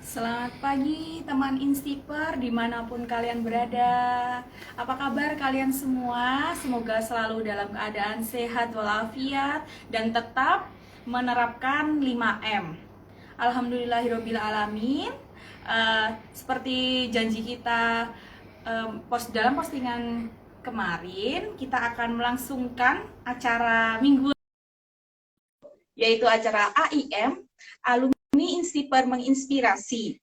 Selamat pagi teman Instiper dimanapun kalian berada. Apa kabar kalian semua? Semoga selalu dalam keadaan sehat walafiat dan tetap menerapkan 5M. Alhamdulillahirobbilalamin. Seperti janji kita dalam postingan kemarin, kita akan melangsungkan acara minggu, yaitu acara AIM, Alumni Instiper Menginspirasi.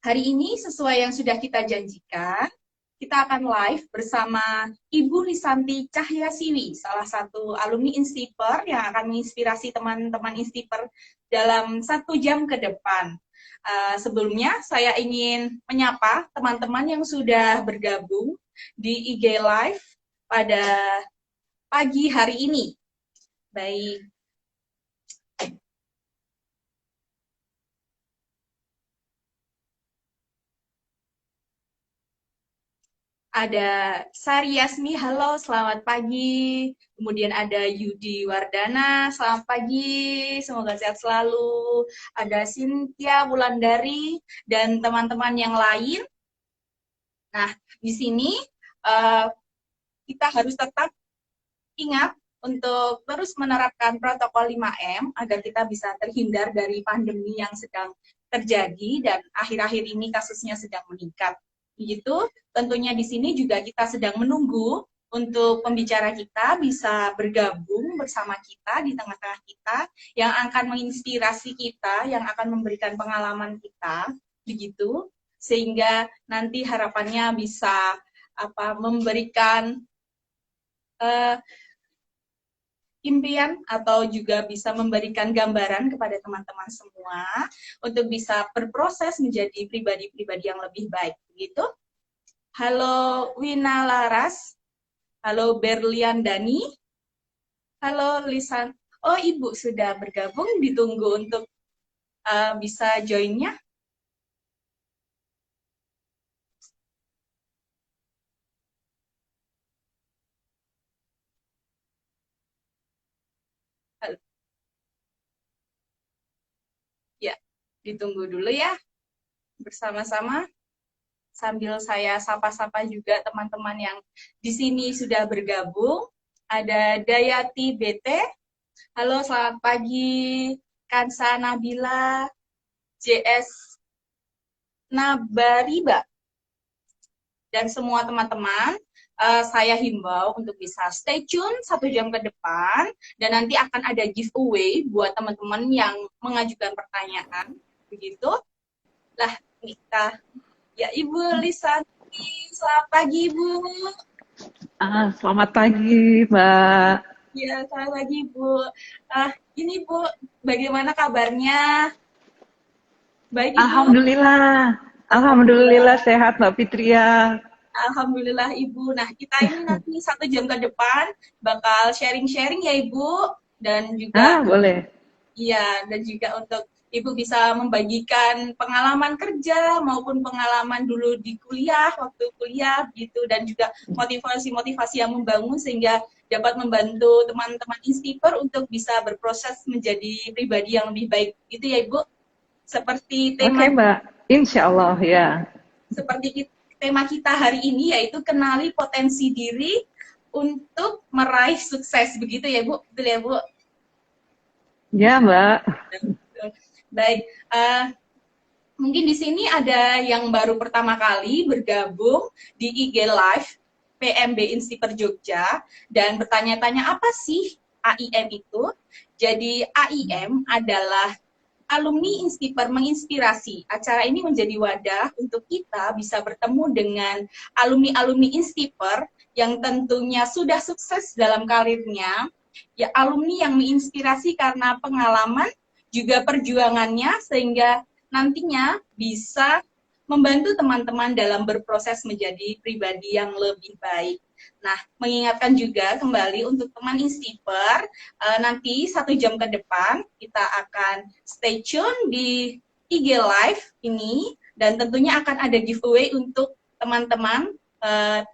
Hari ini sesuai yang sudah kita janjikan, kita akan live bersama Ibu Lisanti Cahyasiwi, salah satu alumni Instiper yang akan menginspirasi teman-teman Instiper dalam 1 jam ke depan. Sebelumnya saya ingin menyapa teman-teman yang sudah bergabung di IG Live pada pagi hari ini. Baik, ada Sari Yasmi, halo, selamat pagi. Kemudian ada Yudi Wardana, selamat pagi, semoga sehat selalu. Ada Cynthia Wulandari dan teman-teman yang lain. Nah, di sini uh, kita harus tetap ingat untuk terus menerapkan protokol 5M agar kita bisa terhindar dari pandemi yang sedang terjadi dan akhir-akhir ini kasusnya sedang meningkat. Begitu, tentunya di sini juga kita sedang menunggu untuk pembicara kita bisa bergabung bersama kita di tengah-tengah kita yang akan menginspirasi kita, yang akan memberikan pengalaman kita, begitu, sehingga nanti harapannya bisa memberikan uh, impian atau juga bisa memberikan gambaran kepada teman-teman semua untuk bisa berproses menjadi pribadi-pribadi yang lebih baik, begitu. Halo Wina Laras, halo Berlian Dani, halo Lisan. Oh, Ibu sudah bergabung, ditunggu untuk bisa joinnya. Ya, ditunggu dulu ya bersama-sama sambil saya sapa-sapa juga teman-teman yang di sini sudah bergabung. Ada Dayati BT, halo selamat pagi. Kansa Nabila, JS Nabariba, dan semua teman-teman, saya himbau untuk bisa stay tune 1 jam ke depan, dan nanti akan ada giveaway buat teman-teman yang mengajukan pertanyaan, begitu. Lah, kita, ya Ibu Lisanti, selamat pagi Ibu. Selamat pagi, Mbak. Ya, selamat pagi Bu. Ini Bu, bagaimana kabarnya? Baik Ibu? Alhamdulillah. Alhamdulillah Alhamdulillah. sehat, Mbak Fitria. Alhamdulillah Ibu. Nah, kita ini nanti 1 jam ke depan bakal sharing-sharing ya Ibu. Dan juga, Boleh. iya, dan juga untuk Ibu bisa membagikan pengalaman kerja maupun pengalaman dulu di kuliah, waktu kuliah gitu. Dan juga motivasi-motivasi yang membangun sehingga dapat membantu teman-teman Instiper untuk bisa berproses menjadi pribadi yang lebih baik. Gitu ya Ibu. Seperti Oke, tema Mbak. Insya Allah, ya. seperti tema kita hari ini, yaitu kenali potensi diri untuk meraih sukses, begitu ya Bu? Betul ya Bu? Ya, Mbak. Baik, mungkin di sini ada yang baru pertama kali bergabung di IG Live PMB Instiper Jogja dan bertanya-tanya apa sih AIM itu? Jadi AIM adalah Alumni Instiper Menginspirasi. Acara ini menjadi wadah untuk kita bisa bertemu dengan alumni-alumni Instiper yang tentunya sudah sukses dalam karirnya, ya alumni yang menginspirasi karena pengalaman juga perjuangannya sehingga nantinya bisa membantu teman-teman dalam berproses menjadi pribadi yang lebih baik. Nah, mengingatkan juga kembali untuk teman Instiper, nanti 1 jam ke depan kita akan stay tune di IG Live ini, dan tentunya akan ada giveaway untuk teman-teman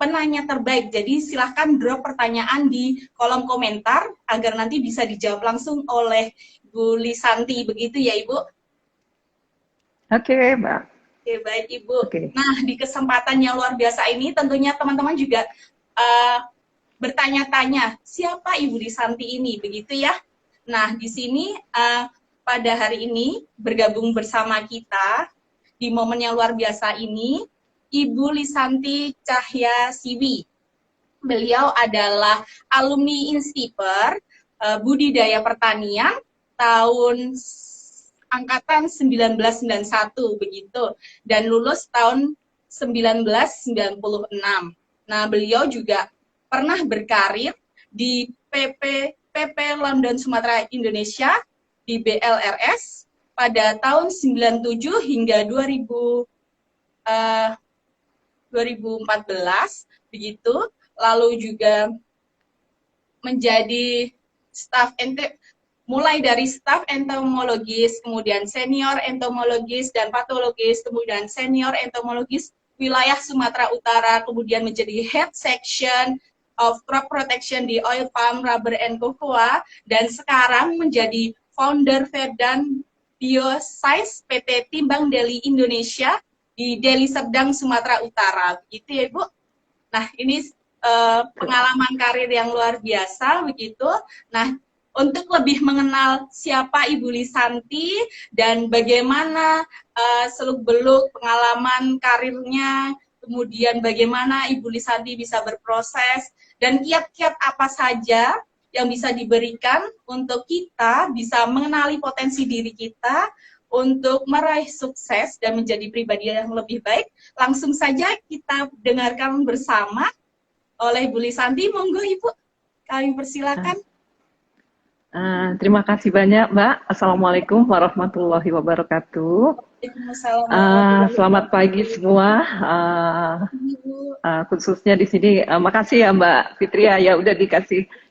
penanya terbaik. Jadi silahkan drop pertanyaan di kolom komentar agar nanti bisa dijawab langsung oleh Bu Lisanti, begitu ya Ibu? Oke, Mbak. Oke, baik Ibu. Oke. Nah, di kesempatan yang luar biasa ini tentunya teman-teman juga uh, bertanya-tanya, siapa Ibu Lisanti ini, begitu ya? Nah, di sini pada hari ini bergabung bersama kita di momen yang luar biasa ini, Ibu Lisanti Cahya Siwi. Beliau adalah alumni Instiper Budidaya Pertanian tahun angkatan 1991 begitu, dan lulus tahun 1996. Nah, beliau juga pernah berkarir di PP London Sumatera Indonesia di BLRS pada tahun 97 hingga 2014 begitu, lalu juga menjadi staf mulai dari staf entomologis, kemudian senior entomologis dan patologis, kemudian senior entomologis wilayah Sumatera Utara, kemudian menjadi head section of crop protection di oil palm, rubber and cocoa, dan sekarang menjadi founder Verdan Bioscience PT Timbang Deli Indonesia di Deli Serdang, Sumatera Utara. Gitu ya, Bu. Nah, ini pengalaman karir yang luar biasa begitu. Nah, untuk lebih mengenal siapa Ibu Lisanti dan bagaimana seluk-beluk pengalaman karirnya, kemudian bagaimana Ibu Lisanti bisa berproses, dan kiat-kiat apa saja yang bisa diberikan untuk kita bisa mengenali potensi diri kita untuk meraih sukses dan menjadi pribadi yang lebih baik. Langsung saja kita dengarkan bersama oleh Ibu Lisanti. Monggo Ibu, kami persilakan. Terima kasih banyak, Mbak. Assalamualaikum warahmatullahi wabarakatuh. Selamat pagi semua. Khususnya di sini, makasih ya Mbak Fitria ya udah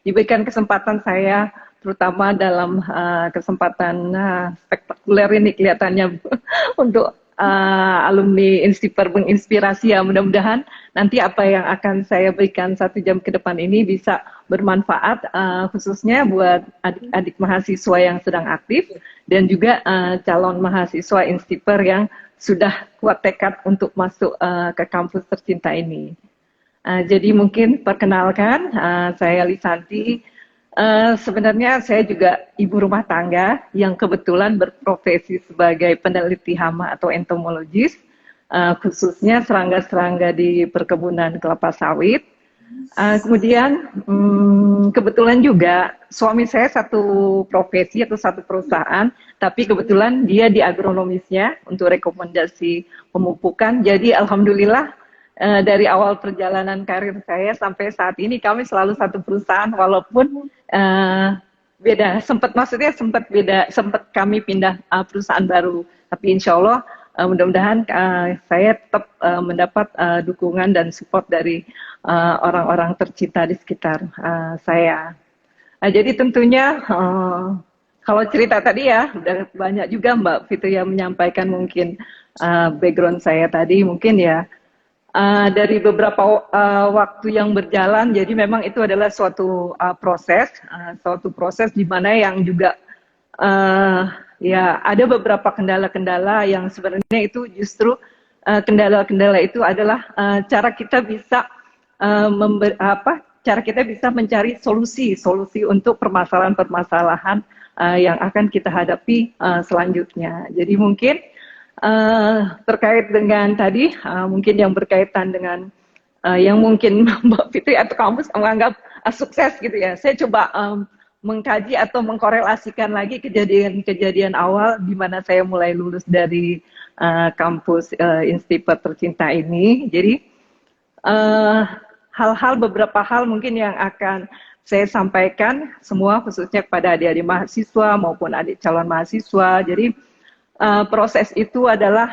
diberikan kesempatan saya, terutama dalam kesempatan spektakuler ini kelihatannya untuk alumni Instiper menginspirasi ya. Mudah-mudahan nanti apa yang akan saya berikan 1 jam ke depan ini bisa bermanfaat khususnya buat adik-adik mahasiswa yang sedang aktif dan juga calon mahasiswa Instiper yang sudah kuat tekad untuk masuk ke kampus tercinta ini. Jadi mungkin perkenalkan, saya Lisanti. Sebenarnya saya juga ibu rumah tangga yang kebetulan berprofesi sebagai peneliti hama atau entomologis, khususnya serangga-serangga di perkebunan kelapa sawit. Kemudian kebetulan juga suami saya satu profesi atau satu perusahaan, tapi kebetulan dia di agronomisnya untuk rekomendasi pemupukan. Jadi alhamdulillah dari awal perjalanan karir saya sampai saat ini kami selalu satu perusahaan, walaupun beda, sempat kami pindah perusahaan baru, tapi insya Allah mudah-mudahan saya tetap mendapat dukungan dan support dari orang-orang tercinta di sekitar saya. Jadi tentunya kalau cerita tadi ya udah banyak juga Mbak Fitria menyampaikan mungkin background saya tadi mungkin ya. Dari beberapa waktu yang berjalan, jadi memang itu adalah suatu proses di mana yang juga ya ada beberapa kendala-kendala yang sebenarnya itu justru kendala-kendala itu adalah cara kita bisa mencari solusi untuk permasalahan-permasalahan yang akan kita hadapi selanjutnya. Jadi mungkin terkait dengan tadi mungkin yang berkaitan dengan yang mungkin Mbak Fitri atau kampus menganggap sukses gitu ya. Saya coba mengkaji atau mengkorelasikan lagi kejadian-kejadian awal di mana saya mulai lulus dari kampus Instiper tercinta ini. Jadi beberapa hal mungkin yang akan saya sampaikan semua khususnya kepada adik-adik mahasiswa maupun adik calon mahasiswa. Jadi proses itu adalah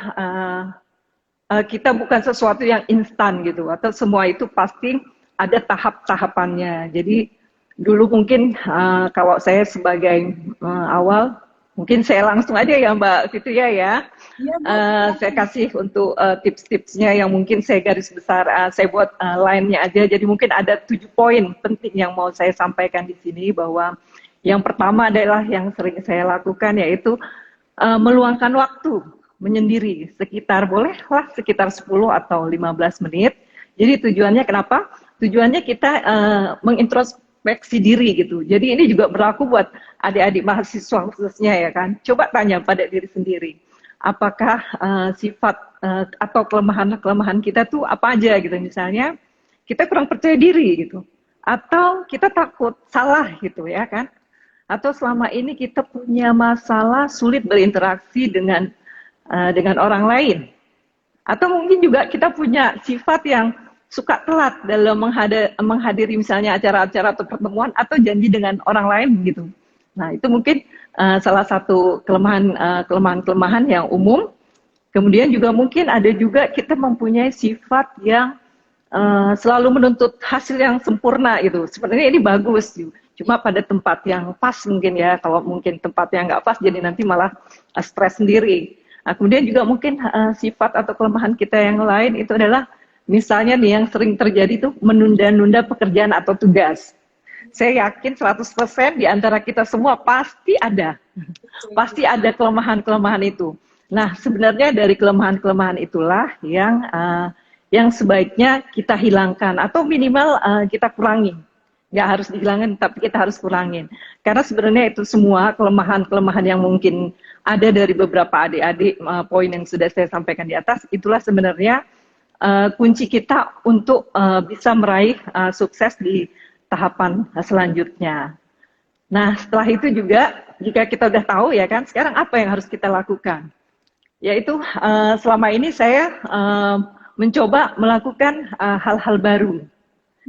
kita bukan sesuatu yang instan gitu, atau semua itu pasti ada tahap-tahapannya. Jadi dulu mungkin kalau saya sebagai awal, mungkin saya langsung aja ya Mbak Fitria ya. Saya kasih untuk tips-tipsnya yang mungkin saya garis besar, saya buat line-nya aja. Jadi mungkin ada 7 poin penting yang mau saya sampaikan di sini, bahwa yang pertama adalah yang sering saya lakukan yaitu meluangkan waktu menyendiri sekitar bolehlah sekitar 10 atau 15 menit. Jadi tujuannya kenapa? Tujuannya kita mengintrospeksi diri gitu. Jadi ini juga berlaku buat adik-adik mahasiswa khususnya ya kan. Coba tanya pada diri sendiri, apakah sifat atau kelemahan-kelemahan kita tuh apa aja gitu. Misalnya kita kurang percaya diri gitu, atau kita takut salah gitu ya kan, atau selama ini kita punya masalah sulit berinteraksi dengan orang lain, atau mungkin juga kita punya sifat yang suka telat dalam menghadiri misalnya acara-acara atau pertemuan atau janji dengan orang lain gitu. Nah itu mungkin salah satu kelemahan yang umum. Kemudian juga mungkin ada juga kita mempunyai sifat yang selalu menuntut hasil yang sempurna gitu. Sebenarnya ini bagus, cuma pada tempat yang pas mungkin ya. Kalau mungkin tempat yang nggak pas, jadi nanti malah stres sendiri. Nah, kemudian juga mungkin sifat atau kelemahan kita yang lain itu adalah misalnya nih yang sering terjadi tuh menunda-nunda pekerjaan atau tugas. Saya yakin 100% di antara kita semua pasti ada kelemahan-kelemahan itu. Nah, sebenarnya dari kelemahan-kelemahan itulah yang sebaiknya kita hilangkan atau minimal kita kurangi. Nggak harus dihilangkan, tapi kita harus kurangin. Karena sebenarnya itu semua kelemahan-kelemahan yang mungkin ada dari beberapa adik-adik, poin yang sudah saya sampaikan di atas, itulah sebenarnya kunci kita untuk bisa meraih sukses di tahapan selanjutnya. Nah, setelah itu juga, jika kita udah tahu ya kan, sekarang apa yang harus kita lakukan? Yaitu selama ini saya mencoba melakukan hal-hal baru.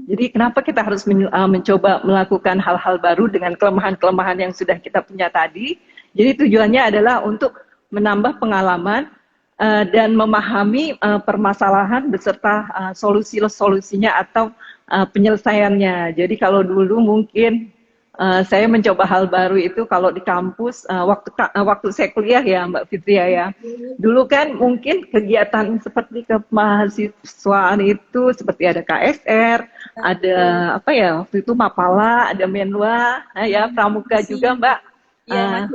Jadi kenapa kita harus mencoba melakukan hal-hal baru dengan kelemahan-kelemahan yang sudah kita punya tadi? Jadi tujuannya adalah untuk menambah pengalaman dan memahami permasalahan beserta solusi-solusinya atau penyelesaiannya. Jadi kalau dulu mungkin saya mencoba hal baru itu kalau di kampus waktu saya kuliah ya Mbak Fitria ya. Dulu kan mungkin kegiatan seperti kemahasiswaan itu seperti ada KSR, ada apa ya waktu itu Mapala, ada Menwa, ya Pramuka juga Mbak. Iya,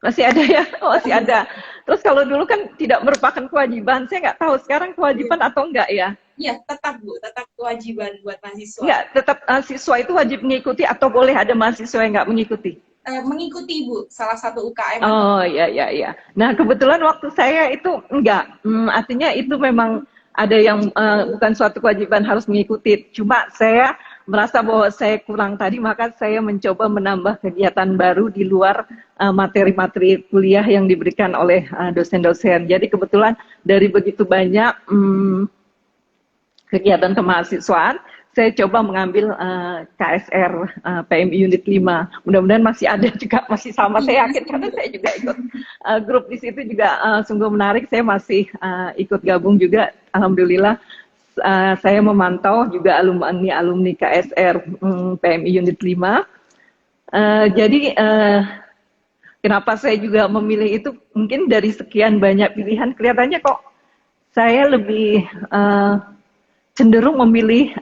masih ada ya, masih ada. Terus kalau dulu kan tidak merupakan kewajiban, saya nggak tahu sekarang kewajiban atau enggak ya. Iya, tetap Bu, tetap kewajiban buat mahasiswa. Enggak, tetap siswa itu wajib mengikuti atau boleh ada mahasiswa yang nggak mengikuti? Mengikuti Bu, salah satu UKM. Oh iya iya iya. Nah kebetulan waktu saya itu enggak, artinya itu memang ada yang bukan suatu kewajiban harus mengikuti. Cuma saya merasa bahwa saya kurang tadi, maka saya mencoba menambah kegiatan baru di luar materi-materi kuliah yang diberikan oleh dosen-dosen. Jadi kebetulan dari begitu banyak kegiatan kemahasiswaan, saya coba mengambil KSR PMI Unit 5. Mudah-mudahan masih ada juga, masih sama. Saya yakin karena saya juga ikut grup di situ juga sungguh menarik. Saya masih ikut gabung juga. Alhamdulillah saya memantau juga alumni KSR PMI Unit 5. Jadi kenapa saya juga memilih itu? Mungkin dari sekian banyak pilihan kelihatannya kok saya lebih cenderung memilih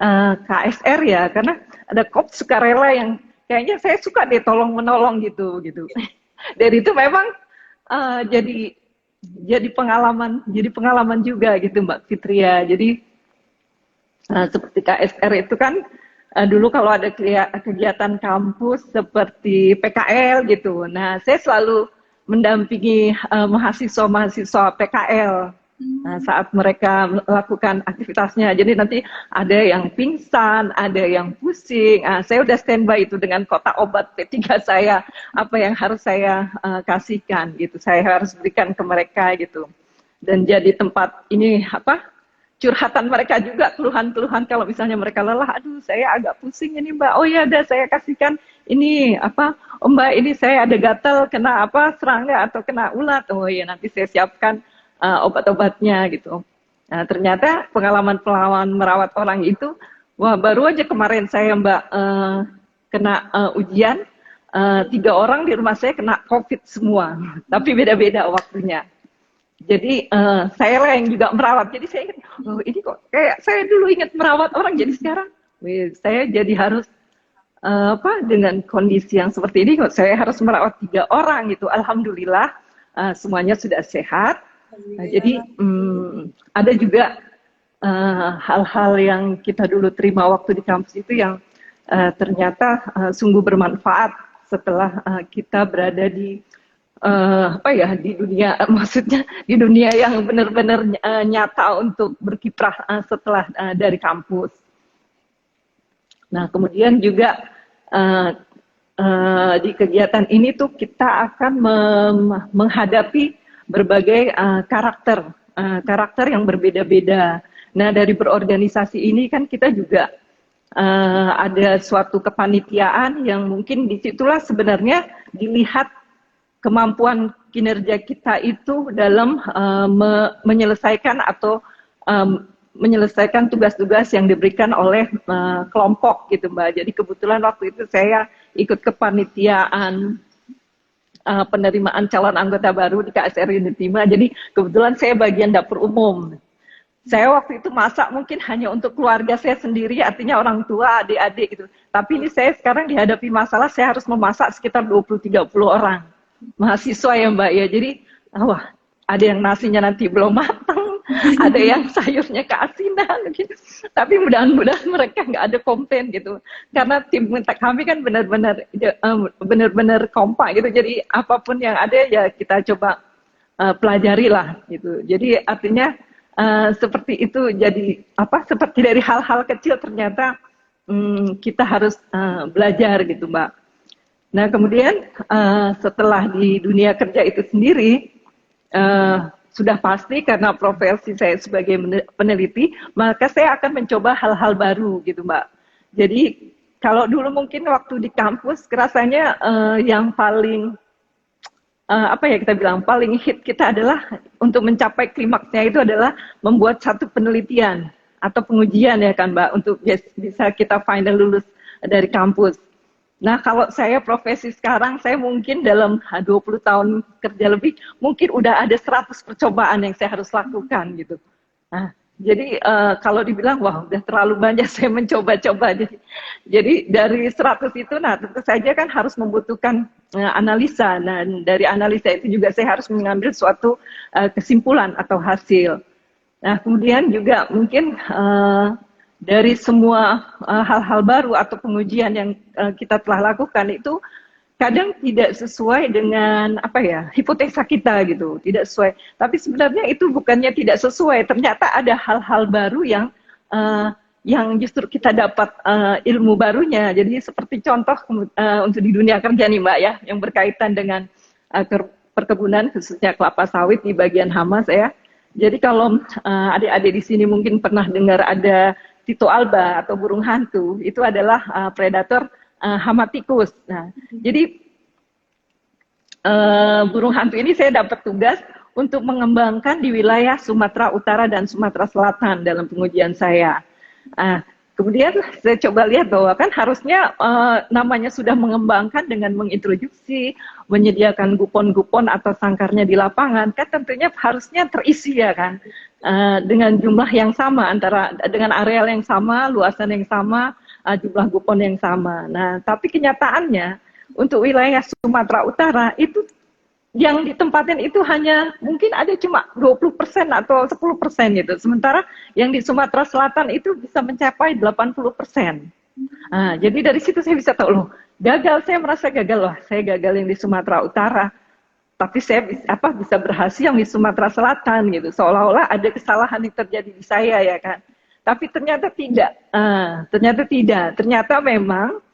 KSR ya, karena ada coach sukarela yang kayaknya saya suka deh tolong menolong gitu. Dari itu memang jadi pengalaman juga gitu Mbak Fitria. Jadi seperti KSR itu kan dulu kalau ada kegiatan kampus seperti PKL gitu. Nah, saya selalu mendampingi mahasiswa-mahasiswa PKL. Nah, saat mereka melakukan aktivitasnya, jadi nanti ada yang pingsan, ada yang pusing. Saya udah standby itu dengan kotak obat P3 saya, apa yang harus saya kasihkan gitu, saya harus berikan ke mereka gitu. Dan jadi tempat ini curhatan mereka juga, keluhan-keluhan kalau misalnya mereka lelah, aduh saya agak pusing ini Mbak, oh ya udah saya kasihkan ini oh Mbak ini saya ada gatal kena serangga atau kena ulat, oh ya nanti saya siapkan obat-obatnya gitu. Nah, ternyata pengalaman-pengalaman merawat orang itu, wah baru aja kemarin saya Mbak kena ujian, 3 orang di rumah saya kena COVID semua, tapi beda-beda waktunya. Jadi saya lah yang juga merawat, jadi saya ingat, oh ini kok kayak saya dulu ingat merawat orang, jadi sekarang saya jadi harus dengan kondisi yang seperti ini kok saya harus merawat 3 orang gitu. Alhamdulillah semuanya sudah sehat. Jadi ada juga hal-hal yang kita dulu terima waktu di kampus itu yang ternyata sungguh bermanfaat setelah kita berada di di dunia, maksudnya di dunia yang benar-benar nyata untuk berkiprah setelah dari kampus. Nah, kemudian juga di kegiatan ini tuh kita akan menghadapi berbagai karakter yang berbeda-beda. Nah, dari berorganisasi ini kan kita juga ada suatu kepanitiaan yang mungkin disitulah sebenarnya dilihat kemampuan kinerja kita itu dalam menyelesaikan atau menyelesaikan tugas-tugas yang diberikan oleh kelompok gitu Mbak. Jadi kebetulan waktu itu saya ikut kepanitiaan penerimaan calon anggota baru di KSR Unit 5. Jadi kebetulan saya bagian dapur umum. Saya waktu itu masak mungkin hanya untuk keluarga saya sendiri, artinya orang tua, adik-adik gitu. Tapi ini saya sekarang dihadapi masalah, saya harus memasak sekitar 20-30 orang. Mahasiswa ya Mbak ya, jadi wah ada yang nasinya nanti belum matang, ada yang sayurnya keasinan gitu. Tapi mudah-mudahan mereka nggak ada komplain gitu. Karena tim kami kan benar-benar kompak gitu, jadi apapun yang ada ya kita coba pelajari lah gitu. Jadi artinya seperti itu, jadi seperti dari hal-hal kecil ternyata kita harus belajar gitu Mbak. Nah kemudian setelah di dunia kerja itu sendiri sudah pasti karena profesi saya sebagai peneliti, maka saya akan mencoba hal-hal baru gitu Mbak. Jadi kalau dulu mungkin waktu di kampus rasanya yang paling kita bilang paling hit kita adalah untuk mencapai klimaksnya itu adalah membuat satu penelitian atau pengujian ya kan Mbak, untuk bisa kita final lulus dari kampus. Nah kalau saya profesi sekarang, saya mungkin dalam 20 tahun kerja lebih, mungkin udah ada 100 percobaan yang saya harus lakukan gitu. Nah, jadi kalau dibilang wah udah terlalu banyak saya mencoba-coba. Jadi dari 100 itu, nah tentu saja kan harus membutuhkan analisa. Nah dari analisa itu juga saya harus mengambil suatu kesimpulan atau hasil. Nah kemudian juga mungkin dari semua hal-hal baru atau pengujian yang kita telah lakukan itu kadang tidak sesuai dengan hipotesa kita gitu, tidak sesuai. Tapi sebenarnya itu bukannya tidak sesuai, ternyata ada hal-hal baru yang justru kita dapat ilmu barunya. Jadi seperti contoh untuk di dunia kerja nih Mbak ya, yang berkaitan dengan perkebunan khususnya kelapa sawit di bagian Hamas ya. Jadi kalau adik-adik di sini mungkin pernah dengar ada Tito alba atau burung hantu, itu adalah predator hama tikus. Nah, jadi burung hantu ini saya dapat tugas untuk mengembangkan di wilayah Sumatera Utara dan Sumatera Selatan dalam pengujian saya. Kemudian saya coba lihat bahwa kan harusnya namanya sudah mengembangkan dengan mengintroduksi, menyediakan gupon-gupon atau sangkarnya di lapangan, kan tentunya harusnya terisi ya kan, dengan jumlah yang sama, dengan areal yang sama, luasan yang sama, jumlah gupon yang sama. Nah, tapi kenyataannya untuk wilayah Sumatera Utara itu yang ditempatin itu hanya mungkin ada cuma 20% atau 10% gitu. Sementara yang di Sumatera Selatan itu bisa mencapai 80%. Jadi dari situ saya bisa tahu loh, saya merasa gagal loh. Saya gagal yang di Sumatera Utara. Tapi saya bisa berhasil yang di Sumatera Selatan gitu. Seolah-olah ada kesalahan yang terjadi di saya ya kan. Tapi ternyata tidak. Ternyata memang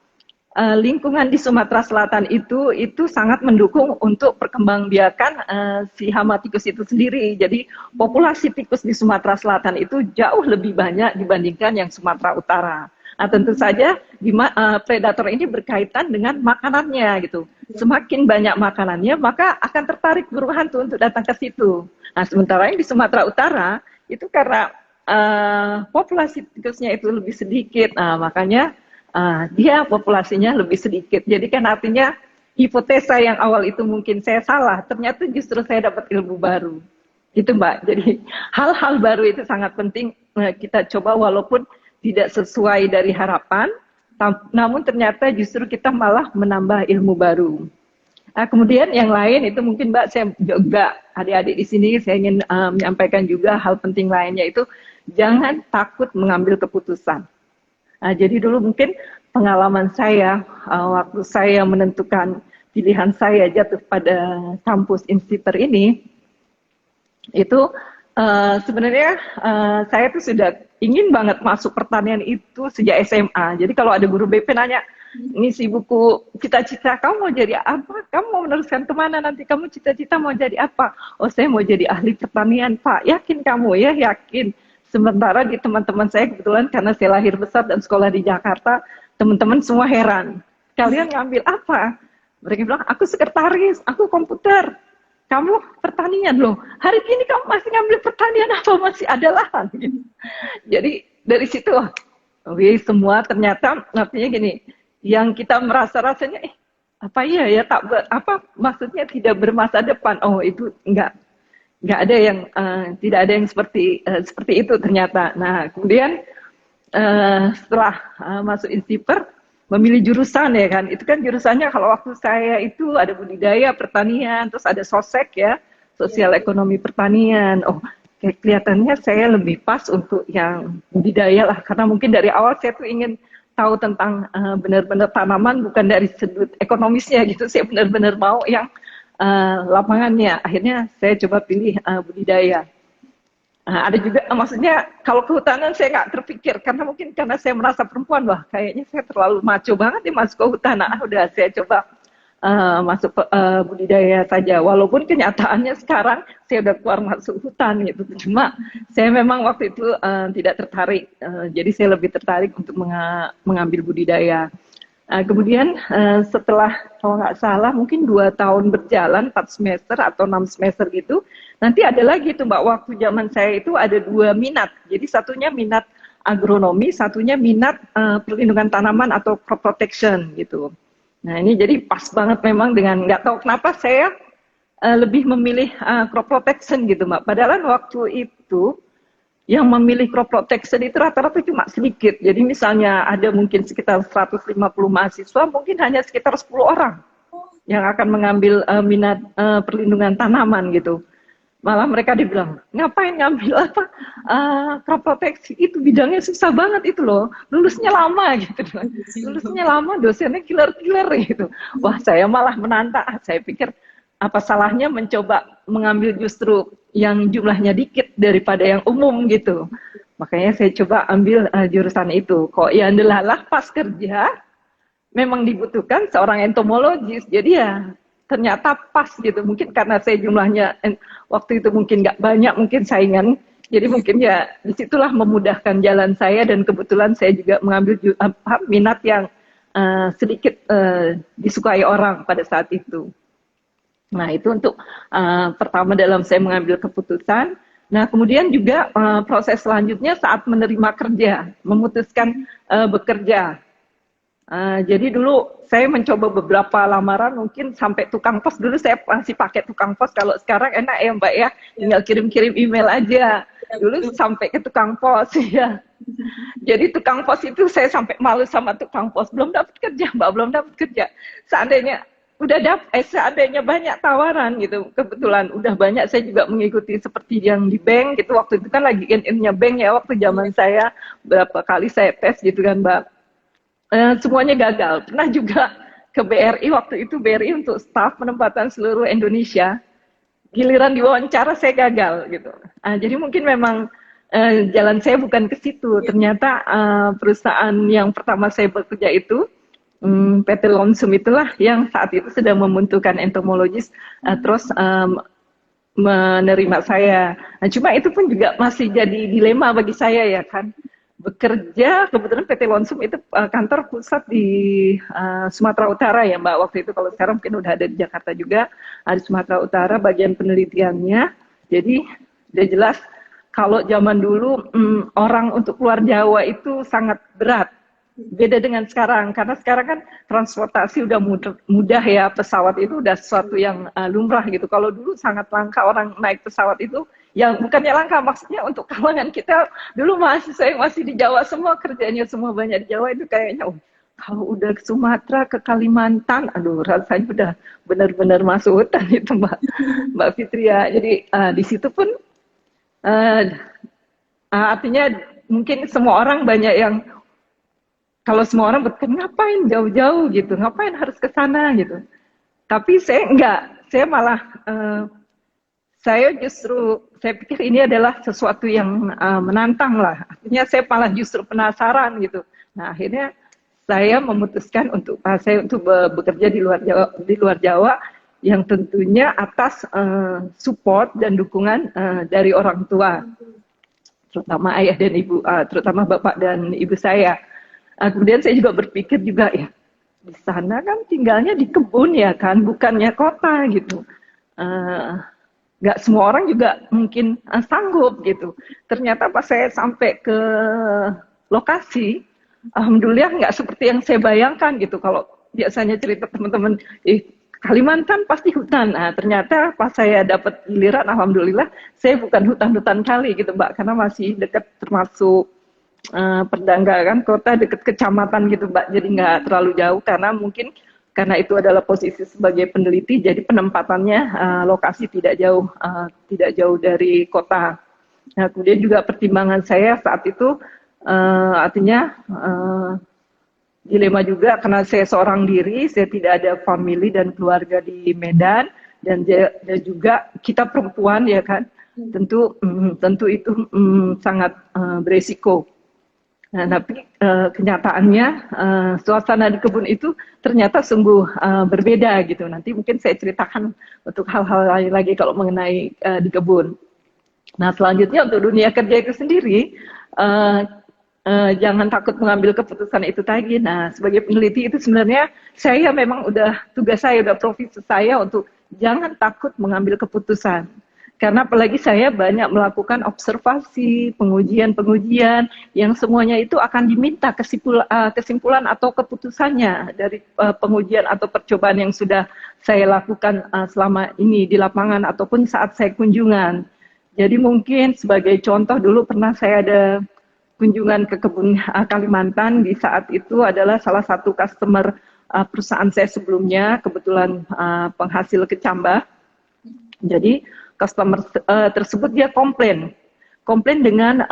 lingkungan di Sumatera Selatan itu sangat mendukung untuk perkembangbiakan si hama tikus itu sendiri. Jadi populasi tikus di Sumatera Selatan itu jauh lebih banyak dibandingkan yang Sumatera Utara. Nah tentu saja predator ini berkaitan dengan makanannya gitu. Semakin banyak makanannya maka akan tertarik burung hantu untuk datang ke situ. Nah sementara yang di Sumatera Utara itu karena populasi tikusnya itu lebih sedikit, makanya dia populasinya lebih sedikit. Jadi kan artinya hipotesa yang awal itu mungkin saya salah, ternyata justru saya dapat ilmu baru. Itu Mbak. Jadi hal-hal baru itu sangat penting kita coba walaupun tidak sesuai dari harapan, namun ternyata justru kita malah menambah ilmu baru. Nah, kemudian yang lain itu mungkin Mbak, saya juga adik-adik di sini saya ingin menyampaikan juga hal penting lainnya itu jangan takut mengambil keputusan. Nah, jadi dulu mungkin pengalaman saya waktu saya menentukan pilihan saya jatuh pada kampus Insiper ini, itu sebenarnya saya tuh sudah ingin banget masuk pertanian itu sejak SMA. Jadi kalau ada guru BP nanya, ngisi buku cita-cita kamu mau jadi apa? Kamu mau meneruskan kemana nanti? Kamu cita-cita mau jadi apa? Oh, saya mau jadi ahli pertanian, Pak. Yakin kamu ya? Yakin. Sementara di teman-teman saya kebetulan karena saya lahir besar dan sekolah di Jakarta, teman-teman semua heran. Kalian ngambil apa? Mereka bilang, aku sekretaris, aku komputer. Kamu pertanian loh. Hari ini kamu masih ngambil pertanian apa? Masih ada lahan. Jadi dari situ, semua ternyata artinya gini, yang kita merasa rasanya, apa iya ya tak apa maksudnya tidak bermasa depan. Oh itu nggak ada yang tidak ada yang seperti itu ternyata. Nah kemudian setelah masuk Insiper memilih jurusan ya kan, itu kan jurusannya kalau waktu saya itu ada budidaya pertanian, terus ada sosek ya, sosial ekonomi pertanian. Oh kelihatannya saya lebih pas untuk yang budidaya lah, karena mungkin dari awal saya tuh ingin tahu tentang benar-benar tanaman bukan dari sudut ekonomisnya gitu, saya benar-benar mau yang lapangannya. Akhirnya saya coba pilih budidaya. Ada juga, maksudnya kalau kehutanan saya nggak terpikir, karena mungkin karena saya merasa perempuan, wah kayaknya saya terlalu maco banget nih masuk ke hutan. Udah saya coba masuk budidaya saja. Walaupun kenyataannya sekarang saya udah keluar masuk hutan gitu. Cuma saya memang waktu itu tidak tertarik, jadi saya lebih tertarik untuk mengambil budidaya. Kemudian setelah kalau nggak salah mungkin 2 tahun berjalan, 4 semester atau 6 semester gitu, nanti ada lagi tuh Mbak, waktu zaman saya itu ada 2 minat. Jadi satunya minat agronomi, satunya minat perlindungan tanaman atau crop protection gitu. Nah ini jadi pas banget memang dengan, nggak tahu kenapa saya lebih memilih crop protection gitu Mbak. Padahal waktu itu yang memilih crop protection itu rata-rata cuma sedikit. Jadi misalnya ada mungkin sekitar 150 mahasiswa, mungkin hanya sekitar 10 orang yang akan mengambil minat perlindungan tanaman gitu. Malah mereka dibilang, ngapain ngambil apa crop protection, itu bidangnya susah banget itu loh, lulusnya lama gitu. Lulusnya lama, dosennya killer-killer gitu. Wah saya malah menantang, saya pikir apa salahnya mencoba mengambil justru yang jumlahnya dikit daripada yang umum gitu. Makanya saya coba ambil jurusan itu. Kok ya ndelalah pas kerja memang dibutuhkan seorang entomologis. Jadi ya ternyata pas gitu. Mungkin karena saya jumlahnya waktu itu mungkin nggak banyak mungkin saingan. Jadi mungkin ya disitulah memudahkan jalan saya, dan kebetulan saya juga mengambil minat yang sedikit disukai orang pada saat itu. Nah itu untuk pertama dalam saya mengambil keputusan. Nah kemudian juga proses selanjutnya saat menerima kerja, memutuskan bekerja. Jadi dulu saya mencoba beberapa lamaran, mungkin sampai tukang pos. Dulu saya masih pakai tukang pos, kalau sekarang enak ya Mbak ya, tinggal kirim-kirim email aja. Dulu sampai ke tukang pos ya. Jadi tukang pos itu saya sampai malu sama tukang pos, belum dapat kerja Mbak, belum dapat kerja. Seandainya banyak tawaran gitu, kebetulan udah banyak, saya juga mengikuti seperti yang di bank gitu, waktu itu kan lagi in-nya bank ya, waktu zaman saya berapa kali saya tes gitu kan Mbak, semuanya gagal. Pernah juga ke BRI, waktu itu BRI untuk staf penempatan seluruh Indonesia, giliran diwawancara saya gagal gitu. Jadi mungkin memang jalan saya bukan ke situ. Ternyata perusahaan yang pertama saya bekerja itu PT Lonsum itulah yang saat itu sedang membutuhkan entomologis, terus menerima saya. Nah, cuma itu pun juga masih jadi dilema bagi saya ya kan. Bekerja, kebetulan PT Lonsum itu kantor pusat di Sumatera Utara ya Mbak waktu itu. Kalau sekarang mungkin udah ada di Jakarta juga, di Sumatera Utara bagian penelitiannya. Jadi udah jelas kalau zaman dulu orang untuk keluar Jawa itu sangat berat. Beda dengan sekarang, karena sekarang kan transportasi udah mudah ya, pesawat itu udah sesuatu yang lumrah gitu. Kalau dulu sangat langka orang naik pesawat itu, yang bukannya langka, maksudnya untuk kalangan kita dulu mahasiswa yang masih di Jawa, semua kerjanya semua banyak di Jawa, itu kayaknya kalau udah ke Sumatera, ke Kalimantan, aduh rasanya udah benar-benar masuk hutan itu Mbak Fitria. Jadi di situ pun uh, artinya mungkin semua orang banyak yang, kalau semua orang berpikir ngapain jauh-jauh gitu, ngapain harus ke sana gitu. Tapi saya enggak, saya malah saya justru saya pikir ini adalah sesuatu yang menantang lah. Artinya saya malah justru penasaran gitu. Nah akhirnya saya memutuskan untuk saya untuk bekerja di luar Jawa yang tentunya atas support dan dukungan dari orang tua, terutama ayah dan ibu, terutama bapak dan ibu saya. Kemudian saya juga berpikir juga ya, di sana kan tinggalnya di kebun ya kan, bukannya kota gitu. Nggak semua orang juga mungkin sanggup gitu. Ternyata pas saya sampai ke lokasi, alhamdulillah nggak seperti yang saya bayangkan gitu. Kalau biasanya cerita teman-teman, Kalimantan pasti hutan. Nah, ternyata pas saya dapat giliran, alhamdulillah saya bukan hutan-hutan kali gitu Mbak, karena masih dekat termasuk Perdangga kota dekat kecamatan gitu Mbak, jadi nggak terlalu jauh karena mungkin karena itu adalah posisi sebagai peneliti, jadi penempatannya lokasi tidak jauh dari kota. Nah, kemudian juga pertimbangan saya saat itu artinya dilema juga karena saya seorang diri, saya tidak ada family dan keluarga di Medan, dan juga kita perempuan ya kan, tentu itu sangat beresiko. Nah, tapi kenyataannya suasana di kebun itu ternyata sungguh berbeda gitu. Nanti mungkin saya ceritakan untuk hal-hal lain lagi kalau mengenai di kebun. Nah, selanjutnya untuk dunia kerja itu sendiri, jangan takut mengambil keputusan itu tadi. Nah, sebagai peneliti itu sebenarnya saya memang tugas saya, profesi saya untuk jangan takut mengambil keputusan. Karena apalagi saya banyak melakukan observasi, pengujian yang semuanya itu akan diminta kesimpulan atau keputusannya dari pengujian atau percobaan yang sudah saya lakukan selama ini di lapangan ataupun saat saya kunjungan. Jadi mungkin sebagai contoh, dulu pernah saya ada kunjungan ke kebun Kalimantan. Di saat itu adalah salah satu customer perusahaan saya sebelumnya, kebetulan penghasil kecambah. Jadi customer tersebut dia komplain dengan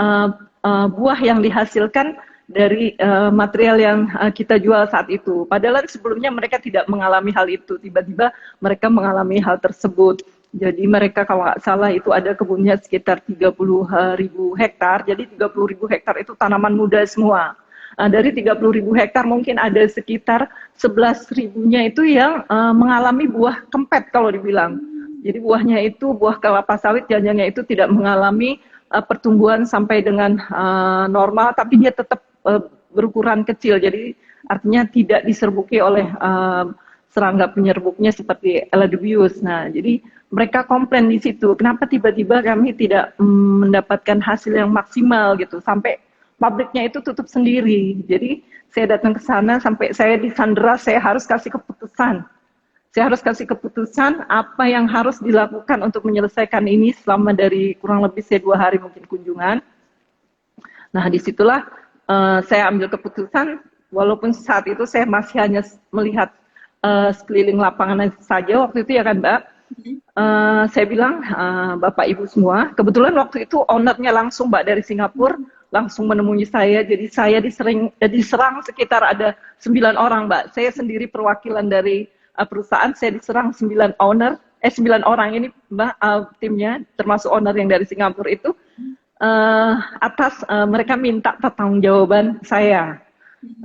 buah yang dihasilkan dari material yang kita jual saat itu. Padahal sebelumnya mereka tidak mengalami hal itu, tiba-tiba mereka mengalami hal tersebut. Jadi mereka kalau nggak salah itu ada kebunnya sekitar 30.000 hektar, jadi 30.000 hektar itu tanaman muda semua. Dari 30.000 hektar mungkin ada sekitar 11.000-nya itu yang mengalami buah kempet kalau dibilang. Jadi buahnya itu, buah kelapa sawit janjangnya itu tidak mengalami pertumbuhan sampai dengan normal, tapi dia tetap berukuran kecil. Jadi artinya tidak diserbuki oleh serangga penyerbuknya seperti Eladobius. Nah, jadi mereka komplain di situ, kenapa tiba-tiba kami tidak mendapatkan hasil yang maksimal gitu, sampai pabriknya itu tutup sendiri. Jadi saya datang ke sana sampai saya disandera, saya harus kasih keputusan. Saya harus kasih keputusan apa yang harus dilakukan untuk menyelesaikan ini selama dari kurang lebih 2 hari mungkin kunjungan. Nah, disitulah saya ambil keputusan, walaupun saat itu saya masih hanya melihat sekeliling lapangan saja waktu itu ya kan Mbak. Saya bilang, Bapak Ibu semua, kebetulan waktu itu ownernya langsung Mbak dari Singapura, langsung menemui saya, jadi saya diserang sekitar ada 9 orang Mbak. Saya sendiri perwakilan dari perusahaan, saya diserang 9 orang ini Mbak, timnya termasuk owner yang dari Singapura itu, atas mereka minta pertanggungjawaban saya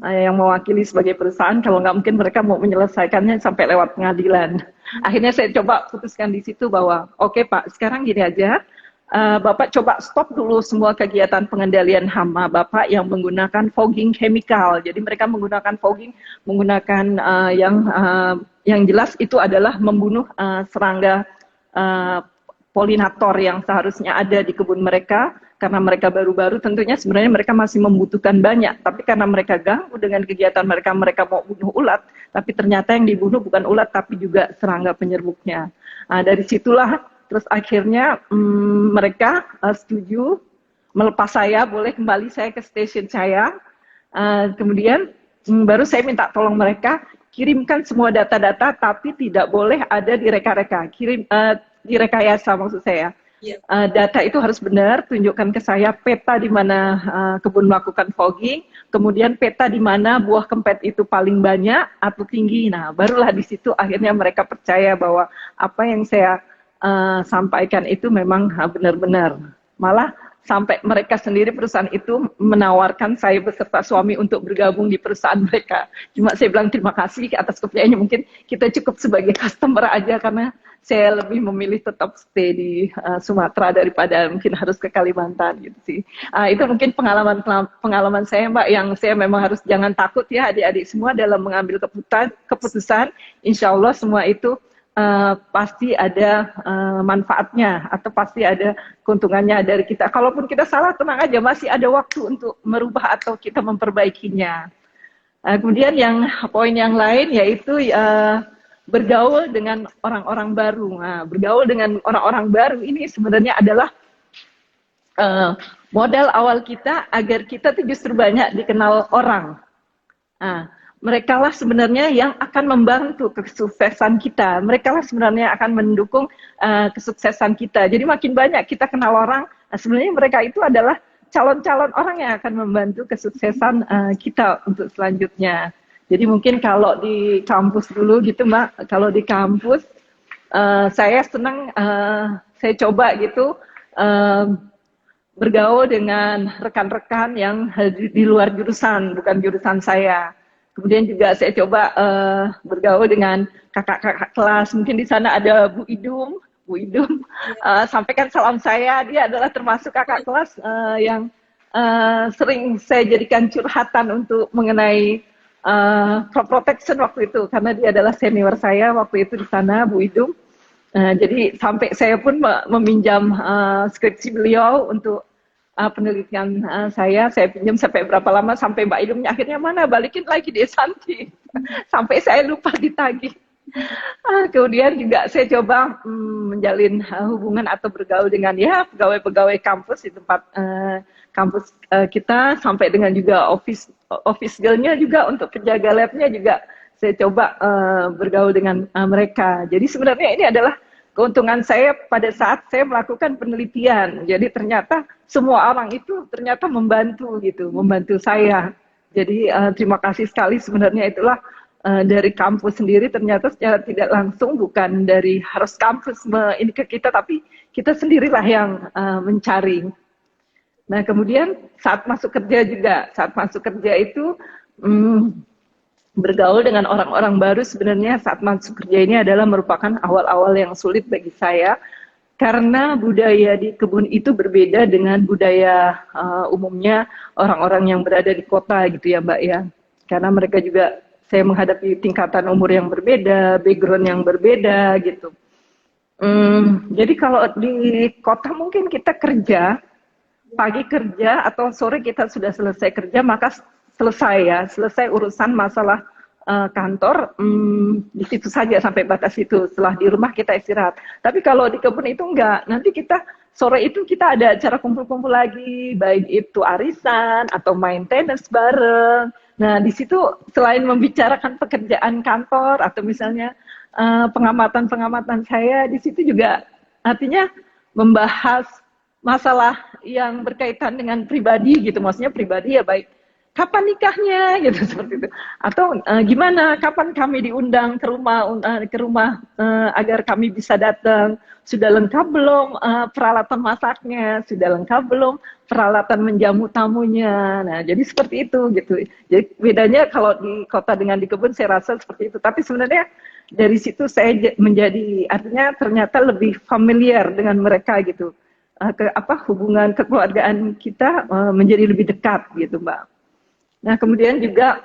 yang mewakili sebagai perusahaan, kalau nggak mungkin mereka mau menyelesaikannya sampai lewat pengadilan. Akhirnya saya coba putuskan di situ bahwa oke Pak, sekarang gini aja, Bapak coba stop dulu semua kegiatan pengendalian hama Bapak yang menggunakan fogging chemical. Jadi mereka menggunakan fogging, menggunakan yang jelas itu adalah membunuh serangga polinator yang seharusnya ada di kebun mereka. Karena mereka baru-baru, tentunya sebenarnya mereka masih membutuhkan banyak. Tapi karena mereka ganggu dengan kegiatan mereka mau bunuh ulat, tapi ternyata yang dibunuh bukan ulat, tapi juga serangga penyerbuknya. Nah, dari situlah, terus akhirnya mereka setuju melepas saya, boleh kembali saya ke stasiun saya. Kemudian baru saya minta tolong mereka kirimkan semua data-data, tapi tidak boleh ada di reka-reka, direkayasa maksud saya. Iya. Data itu harus benar, tunjukkan ke saya peta di mana kebun melakukan fogging, kemudian peta di mana buah kempet itu paling banyak atau tinggi. Nah, barulah di situ akhirnya mereka percaya bahwa apa yang saya sampaikan itu memang benar-benar. Malah sampai mereka sendiri perusahaan itu menawarkan saya beserta suami untuk bergabung di perusahaan mereka. Cuma saya bilang terima kasih atas kepercayaannya, mungkin kita cukup sebagai customer aja karena saya lebih memilih tetap stay di Sumatera daripada mungkin harus ke Kalimantan gitu sih. Itu mungkin pengalaman saya Mbak, yang saya memang harus jangan takut ya adik-adik semua dalam mengambil keputusan. Insya Allah semua itu pasti ada manfaatnya atau pasti ada keuntungannya dari kita. Kalaupun kita salah, tenang aja, masih ada waktu untuk merubah atau kita memperbaikinya. Kemudian yang poin yang lain yaitu bergaul dengan orang-orang baru. Nah, bergaul dengan orang-orang baru ini sebenarnya adalah modal awal kita agar kita tuh justru banyak dikenal orang. Nah, mereka lah sebenarnya yang akan membantu kesuksesan kita. Mereka lah sebenarnya akan mendukung kesuksesan kita. Jadi makin banyak kita kenal orang, sebenarnya mereka itu adalah calon-calon orang yang akan membantu kesuksesan kita untuk selanjutnya. Jadi mungkin kalau di kampus dulu gitu Mbak, kalau di kampus saya senang, saya coba gitu bergaul dengan rekan-rekan yang di luar jurusan, bukan jurusan saya. Kemudian juga saya coba bergaul dengan kakak-kakak kelas. Mungkin di sana ada Bu Idum. Sampaikan salam saya. Dia adalah termasuk kakak kelas yang sering saya jadikan curhatan untuk mengenai crop protection waktu itu. Karena dia adalah senior saya waktu itu di sana, Bu Idum. Jadi sampai saya pun meminjam skripsi beliau untuk penelitian saya pinjam sampai berapa lama, sampai Mbak Idumnya akhirnya mana balikin lagi deh Santi. Sampai saya lupa ditagih. Kemudian juga saya coba menjalin hubungan atau bergaul dengan ya pegawai-pegawai kampus di tempat kampus kita, sampai dengan juga office girl-nya juga, untuk penjaga lab-nya juga saya coba bergaul dengan mereka. Jadi sebenarnya ini adalah keuntungan saya pada saat saya melakukan penelitian. Jadi ternyata semua orang itu ternyata membantu gitu, membantu saya. Jadi terima kasih sekali, sebenarnya itulah dari kampus sendiri ternyata secara tidak langsung, bukan dari harus kampus ini ke kita, tapi kita sendirilah yang mencari. Nah kemudian saat masuk kerja itu bergaul dengan orang-orang baru sebenarnya saat masuk kerja ini adalah merupakan awal-awal yang sulit bagi saya, karena budaya di kebun itu berbeda dengan budaya umumnya orang-orang yang berada di kota gitu ya Mbak ya. Karena mereka juga, saya menghadapi tingkatan umur yang berbeda, background yang berbeda gitu. Jadi kalau di kota mungkin kita kerja, pagi kerja atau sore kita sudah selesai kerja, maka selesai urusan masalah kantor, di situ saja sampai batas itu. Setelah di rumah kita istirahat. Tapi kalau di kebun itu enggak. Nanti kita sore itu kita ada acara kumpul-kumpul lagi, baik itu arisan atau main tenis bareng. Nah di situ selain membicarakan pekerjaan kantor atau misalnya pengamatan saya, di situ juga artinya membahas masalah yang berkaitan dengan pribadi gitu. Maksudnya pribadi ya, baik kapan nikahnya gitu seperti itu, atau gimana kapan kami diundang ke rumah agar kami bisa datang, sudah lengkap belum peralatan masaknya, sudah lengkap belum peralatan menjamu tamunya. Nah jadi seperti itu gitu. Jadi bedanya kalau di kota dengan di kebun saya rasa seperti itu, tapi sebenarnya dari situ saya menjadi, artinya ternyata lebih familiar dengan mereka gitu. Hubungan kekeluargaan kita menjadi lebih dekat gitu Mbak. Nah kemudian juga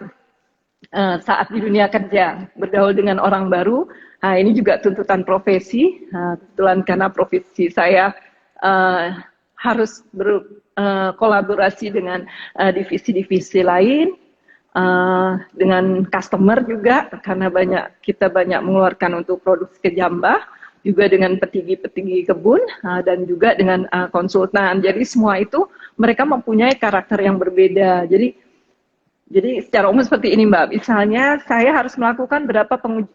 saat di dunia kerja bergaul dengan orang baru, ini juga tuntutan profesi. Kebetulan karena profesi saya harus berkolaborasi dengan divisi-divisi lain, dengan customer juga, karena kita banyak mengeluarkan untuk produksi kejambah, juga dengan petinggi-petinggi kebun, dan juga dengan konsultan. Jadi semua itu mereka mempunyai karakter yang berbeda. Jadi Jadi secara umum seperti ini Mbak, misalnya saya harus melakukan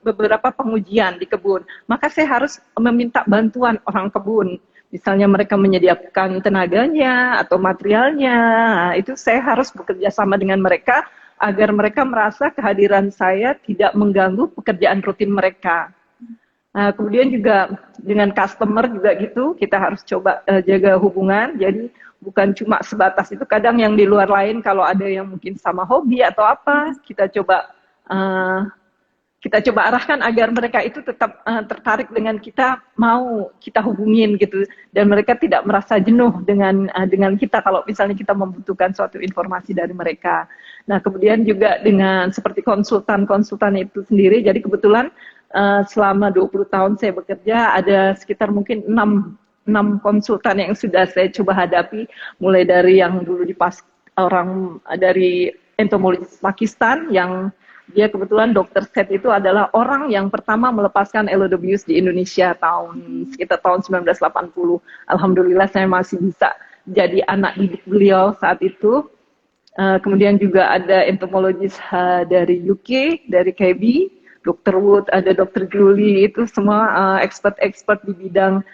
beberapa pengujian di kebun, maka saya harus meminta bantuan orang kebun. Misalnya mereka menyediakan tenaganya atau materialnya, nah, itu saya harus bekerja sama dengan mereka agar mereka merasa kehadiran saya tidak mengganggu pekerjaan rutin mereka. Nah, kemudian juga dengan customer juga gitu, kita harus coba jaga hubungan. Jadi bukan cuma sebatas itu, kadang yang di luar lain kalau ada yang mungkin sama hobi atau apa, uh, kita coba arahkan agar mereka itu tetap tertarik dengan kita, mau kita hubungin gitu, dan mereka tidak merasa jenuh dengan kita kalau misalnya kita membutuhkan suatu informasi dari mereka. Nah, kemudian juga dengan seperti konsultan itu sendiri, jadi kebetulan selama 20 tahun saya bekerja, ada sekitar mungkin 6 konsultan yang sudah saya coba hadapi, mulai dari yang dulu orang dari entomologis Pakistan yang dia kebetulan Dr. Seth itu adalah orang yang pertama melepaskan Elodobius di Indonesia sekitar tahun 1980. Alhamdulillah saya masih bisa jadi anak didik beliau saat itu. Kemudian juga ada entomologis dari UK, dari KB, Dr. Wood, ada Dr. Julie, itu semua expert-expert di bidang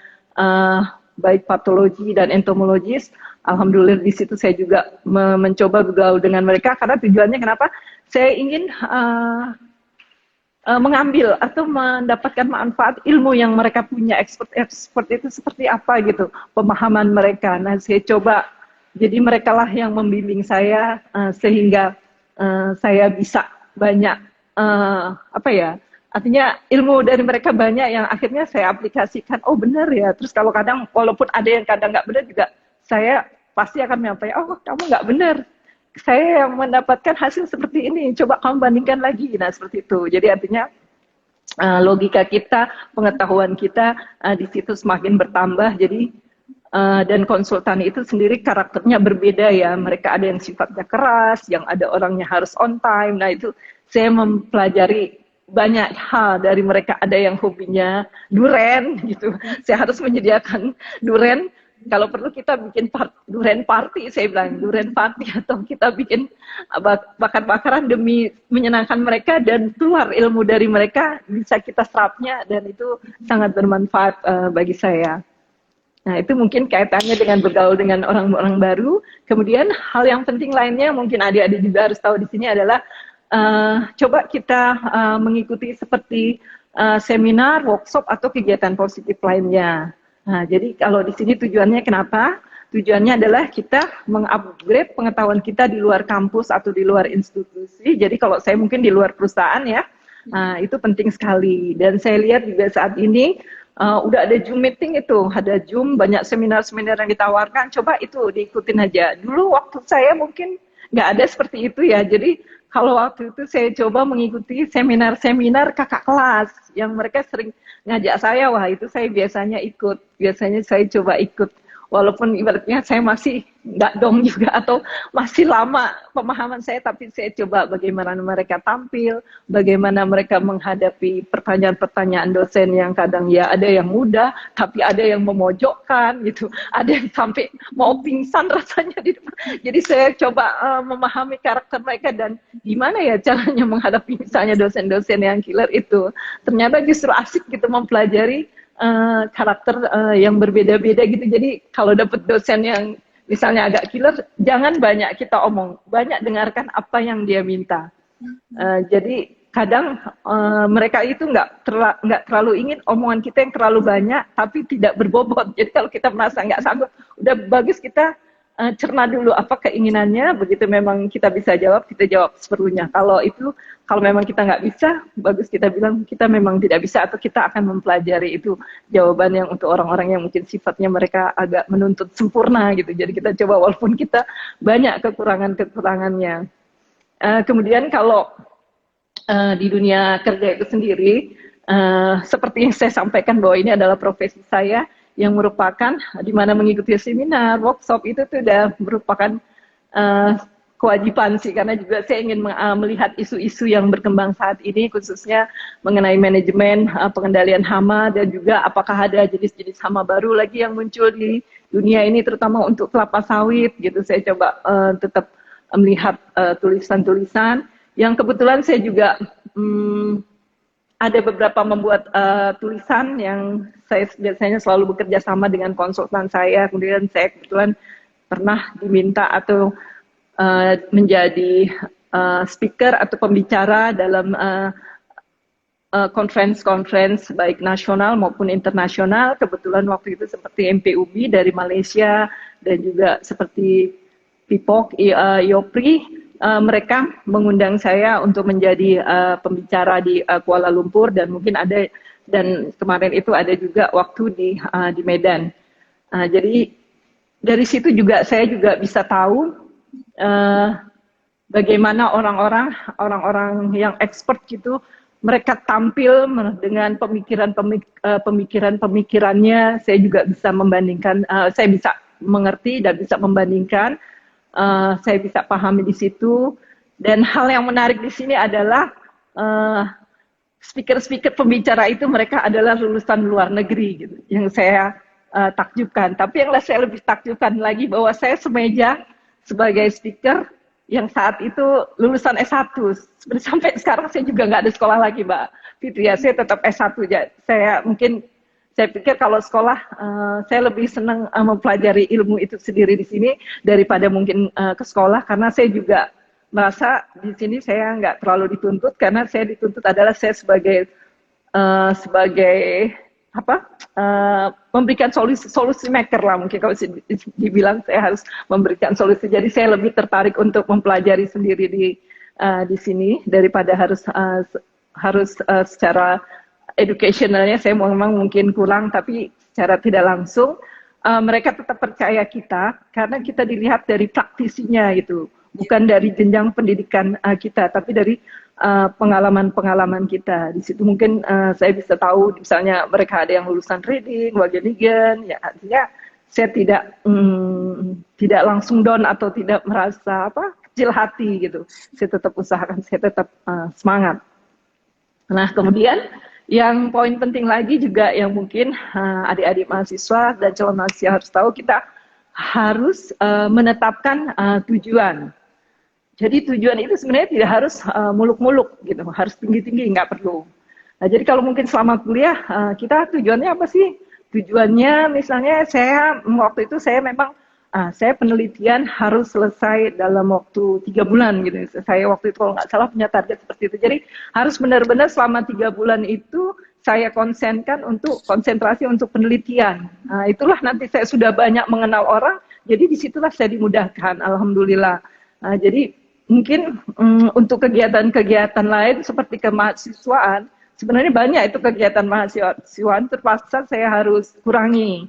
baik patologi dan entomologis. Alhamdulillah di situ saya juga mencoba bergaul dengan mereka karena tujuannya kenapa? Saya ingin mengambil atau mendapatkan manfaat ilmu yang mereka punya, expert itu seperti apa gitu, pemahaman mereka. Nah, saya coba, jadi mereka lah yang membimbing saya sehingga saya bisa banyak artinya ilmu dari mereka banyak yang akhirnya saya aplikasikan. Oh benar ya. Terus kalau kadang walaupun ada yang kadang nggak benar juga, saya pasti akan menyampaikan, oh kamu nggak benar, saya yang mendapatkan hasil seperti ini, coba kamu bandingkan lagi. Nah seperti itu. Jadi artinya logika kita, pengetahuan kita di situ semakin bertambah. Jadi dan konsultan itu sendiri karakternya berbeda ya. Mereka ada yang sifatnya keras, yang ada orangnya harus on time. Nah itu saya mempelajari banyak hal dari mereka. Ada yang hobinya duren gitu. Saya harus menyediakan duren. Kalau perlu kita bikin duren party, saya bilang duren party, atau kita bikin bakar-bakaran demi menyenangkan mereka dan keluar ilmu dari mereka bisa kita serapnya, dan itu sangat bermanfaat bagi saya. Nah itu mungkin kaitannya dengan bergaul dengan orang-orang baru. Kemudian hal yang penting lainnya mungkin adik-adik juga harus tahu di sini adalah coba kita mengikuti seperti seminar, workshop atau kegiatan positif lainnya. Nah, jadi kalau di sini tujuannya kenapa? Tujuannya adalah kita mengupgrade pengetahuan kita di luar kampus atau di luar institusi. Jadi kalau saya mungkin di luar perusahaan ya, itu penting sekali. Dan saya lihat juga saat ini udah ada Zoom meeting itu, ada Zoom, banyak seminar-seminar yang ditawarkan. Coba itu diikutin aja. Dulu waktu saya mungkin nggak ada seperti itu ya. Jadi kalau waktu itu saya coba mengikuti seminar-seminar kakak kelas yang mereka sering ngajak saya, wah itu saya biasanya ikut. Biasanya saya coba ikut. Walaupun ibaratnya saya masih nggak dong juga atau masih lama pemahaman saya, tapi saya coba bagaimana mereka tampil, bagaimana mereka menghadapi pertanyaan-pertanyaan dosen yang kadang ya ada yang mudah, tapi ada yang memojokkan gitu, ada yang sampai mau pingsan rasanya di depan. Jadi saya coba memahami karakter mereka dan gimana ya caranya menghadapi misalnya dosen-dosen yang killer itu. Ternyata justru asik gitu mempelajari karakter yang berbeda-beda gitu. Jadi kalau dapat dosen yang misalnya agak killer, jangan banyak kita omong, banyak dengarkan apa yang dia minta. Jadi kadang mereka itu nggak terlalu ingin omongan kita yang terlalu banyak, tapi tidak berbobot. Jadi kalau kita merasa nggak sanggup, udah bagus kita cerna dulu apa keinginannya, begitu memang kita bisa jawab, kita jawab seperlunya. Kalau memang kita nggak bisa, bagus kita bilang kita memang tidak bisa, atau kita akan mempelajari itu jawaban yang untuk orang-orang yang mungkin sifatnya mereka agak menuntut sempurna gitu. Jadi kita coba walaupun kita banyak kekurangannya. Kemudian kalau di dunia kerja itu sendiri, seperti yang saya sampaikan bahwa ini adalah profesi saya, yang merupakan di mana mengikuti seminar, workshop itu sudah merupakan kewajiban sih, karena juga saya ingin melihat isu-isu yang berkembang saat ini, khususnya mengenai manajemen pengendalian hama, dan juga apakah ada jenis-jenis hama baru lagi yang muncul di dunia ini, terutama untuk kelapa sawit gitu. Saya coba tetap melihat tulisan-tulisan yang kebetulan saya juga ada beberapa membuat tulisan yang saya biasanya selalu bekerja sama dengan konsultan saya. Kemudian saya kebetulan pernah diminta atau menjadi speaker atau pembicara dalam conference baik nasional maupun internasional. Kebetulan waktu itu seperti MPUB dari Malaysia dan juga seperti PIPOK, IOPRI. Mereka mengundang saya untuk menjadi pembicara di Kuala Lumpur dan mungkin ada, dan kemarin itu ada juga waktu di Medan. Jadi dari situ juga saya juga bisa tahu bagaimana orang-orang yang expert gitu, mereka tampil dengan pemikirannya. Saya juga bisa membandingkan, saya bisa mengerti dan bisa membandingkan. Saya bisa pahami di situ. Dan hal yang menarik di sini adalah speaker-speaker pembicara itu mereka adalah lulusan luar negeri gitu, yang saya takjubkan. Tapi yang saya lebih takjubkan lagi bahwa saya semeja sebagai speaker yang saat itu lulusan S1. Sebenarnya sampai sekarang saya juga nggak ada sekolah lagi, Mbak Fitri. Saya tetap S1 aja. Saya pikir kalau sekolah, saya lebih senang mempelajari ilmu itu sendiri di sini daripada mungkin ke sekolah, karena saya juga merasa di sini saya nggak terlalu dituntut, karena saya dituntut adalah saya sebagai memberikan solusi maker lah, mungkin kalau dibilang saya harus memberikan solusi. Jadi saya lebih tertarik untuk mempelajari sendiri di sini daripada harus secara educationalnya saya memang mungkin kurang, tapi secara tidak langsung mereka tetap percaya kita karena kita dilihat dari praktisinya gitu, bukan dari jenjang pendidikan kita, tapi dari pengalaman-pengalaman kita. Di situ mungkin saya bisa tahu, misalnya mereka ada yang lulusan Reading, Wageningen, ya artinya saya tidak langsung down atau tidak merasa kecil hati gitu. Saya tetap usahakan, saya tetap semangat. Nah kemudian yang poin penting lagi juga yang mungkin adik-adik mahasiswa dan calon mahasiswa harus tahu, kita harus menetapkan tujuan. Jadi tujuan itu sebenarnya tidak harus muluk-muluk gitu, harus tinggi-tinggi, nggak perlu. Nah, jadi kalau mungkin selama kuliah kita tujuannya apa sih? Tujuannya misalnya waktu itu saya memang saya penelitian harus selesai dalam waktu 3 bulan gitu. Saya waktu itu kalau nggak salah punya target seperti itu. Jadi harus benar-benar selama 3 bulan itu saya konsentrasi untuk penelitian. Nah, itulah nanti saya sudah banyak mengenal orang. Jadi disitulah saya dimudahkan, alhamdulillah. Nah, jadi mungkin untuk kegiatan-kegiatan lain seperti kemahasiswaan, sebenarnya banyak itu kegiatan mahasiswaan terpaksa saya harus kurangi.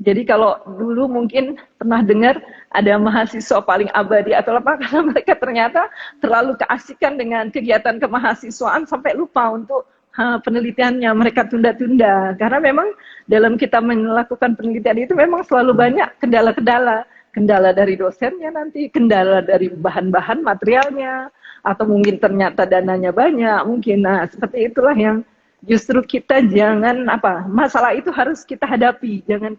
Jadi kalau dulu mungkin pernah dengar ada mahasiswa paling abadi atau apa, karena mereka ternyata terlalu keasikan dengan kegiatan kemahasiswaan sampai lupa untuk penelitiannya, mereka tunda-tunda. Karena memang dalam kita melakukan penelitian itu memang selalu banyak kendala-kendala. Kendala dari dosennya nanti, kendala dari bahan-bahan materialnya, atau mungkin ternyata dananya banyak, mungkin. Nah, seperti itulah yang justru kita masalah itu harus kita hadapi, jangan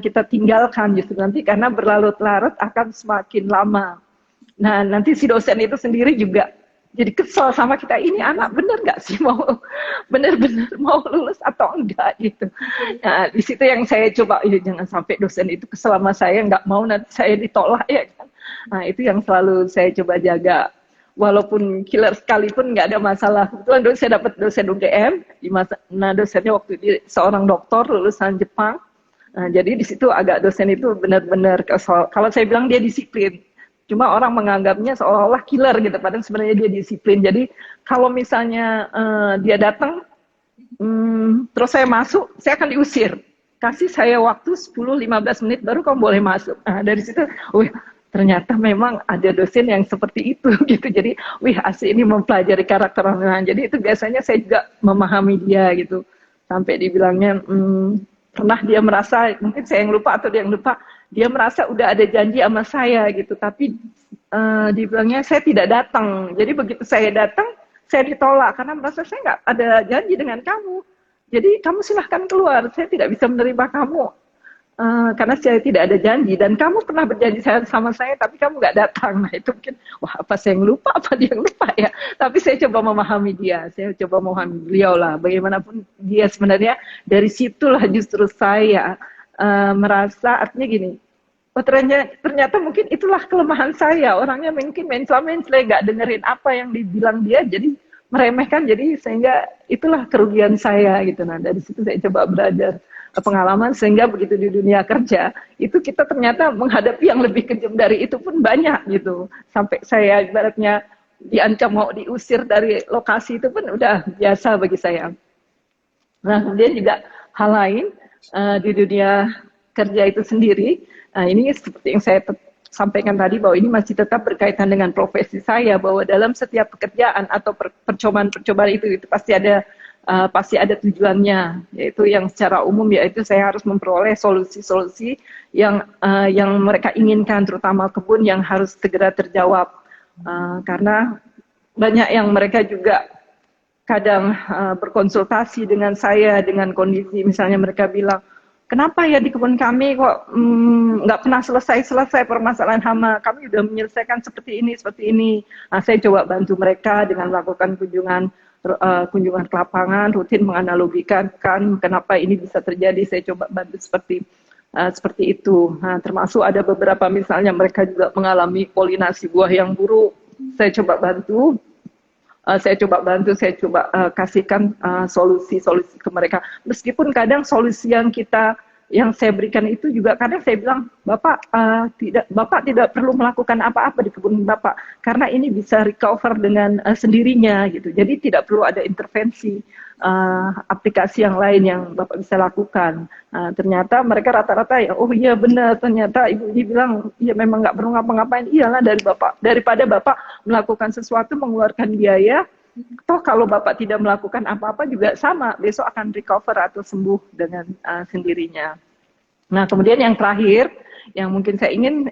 kita tinggalkan justru nanti, karena berlarut-larut akan semakin lama. Nah, nanti si dosen itu sendiri juga jadi kesel sama kita, ini anak bener nggak sih bener-bener mau lulus atau enggak gitu. Nah, di situ yang saya coba, jangan sampai dosen itu kesel sama saya, nggak mau nanti saya ditolak ya kan. Nah, itu yang selalu saya coba jaga. Walaupun killer sekalipun nggak ada masalah. Kebetulan dulu saya dapat dosen UGM, dosennya waktu itu seorang dokter lulusan Jepang. Nah, jadi di situ agak dosen itu benar-benar kesel. Kalau saya bilang dia disiplin, cuma orang menganggapnya seolah-olah killer gitu, padahal sebenarnya dia disiplin. Jadi kalau misalnya dia datang, terus saya masuk, saya akan diusir. Kasih saya waktu 10-15 menit baru kamu boleh masuk. Nah, dari situ, ternyata memang ada dosen yang seperti itu gitu. Jadi, asik ini mempelajari karakter orang. Jadi itu biasanya saya juga memahami dia gitu. Sampai dibilangnya, pernah dia merasa, mungkin saya yang lupa atau dia yang lupa, dia merasa udah ada janji sama saya gitu. Tapi dibilangnya saya tidak datang. Jadi begitu saya datang, saya ditolak karena merasa saya nggak ada janji dengan kamu. Jadi kamu silahkan keluar, saya tidak bisa menerima kamu karena saya tidak ada janji dan kamu pernah berjanji sama saya tapi kamu nggak datang. Nah itu mungkin wah apa saya yang lupa apa dia yang lupa ya. Tapi saya coba memahami dia, saya coba memahami beliau lah. Bagaimanapun dia sebenarnya dari situlah justru saya merasa artinya gini. Oh, ternyata mungkin itulah kelemahan saya. Orangnya mungkin mencela-mencela, nggak dengerin apa yang dibilang dia, jadi meremehkan. Jadi sehingga itulah kerugian saya gitu. Nah dari situ saya coba belajar pengalaman sehingga begitu di dunia kerja itu kita ternyata menghadapi yang lebih kejam dari itu pun banyak gitu. Sampai saya ibaratnya diancam mau diusir dari lokasi itu pun udah biasa bagi saya. Nah kemudian juga hal lain di dunia kerja itu sendiri. Nah, ini seperti yang saya sampaikan tadi bahwa ini masih tetap berkaitan dengan profesi saya, bahwa dalam setiap pekerjaan atau percobaan-percobaan itu pasti ada tujuannya, yaitu yang secara umum yaitu saya harus memperoleh solusi-solusi yang mereka inginkan, terutama kebun yang harus segera terjawab, karena banyak yang mereka juga kadang berkonsultasi dengan saya dengan kondisi misalnya mereka bilang, kenapa ya di kebun kami kok nggak pernah selesai permasalahan hama? Kami sudah menyelesaikan seperti ini. Nah, saya coba bantu mereka dengan melakukan kunjungan ke lapangan, rutin menganalogikan kenapa ini bisa terjadi. Saya coba bantu seperti itu. Nah, termasuk ada beberapa misalnya mereka juga mengalami polinasi buah yang buruk. Saya coba bantu. Saya coba kasihkan solusi-solusi ke mereka. Meskipun kadang solusi yang saya berikan itu juga kadang saya bilang, Bapak tidak perlu melakukan apa-apa di kebun Bapak karena ini bisa recover dengan sendirinya gitu. Jadi tidak perlu ada intervensi aplikasi yang lain yang Bapak bisa lakukan. Ternyata mereka rata-rata ya, oh iya benar, ternyata Ibu ini bilang, iya memang nggak perlu ngapa-ngapain, iyalah daripada Bapak melakukan sesuatu mengeluarkan biaya, toh kalau Bapak tidak melakukan apa-apa juga sama, besok akan recover atau sembuh dengan sendirinya. Nah kemudian yang terakhir, yang mungkin saya ingin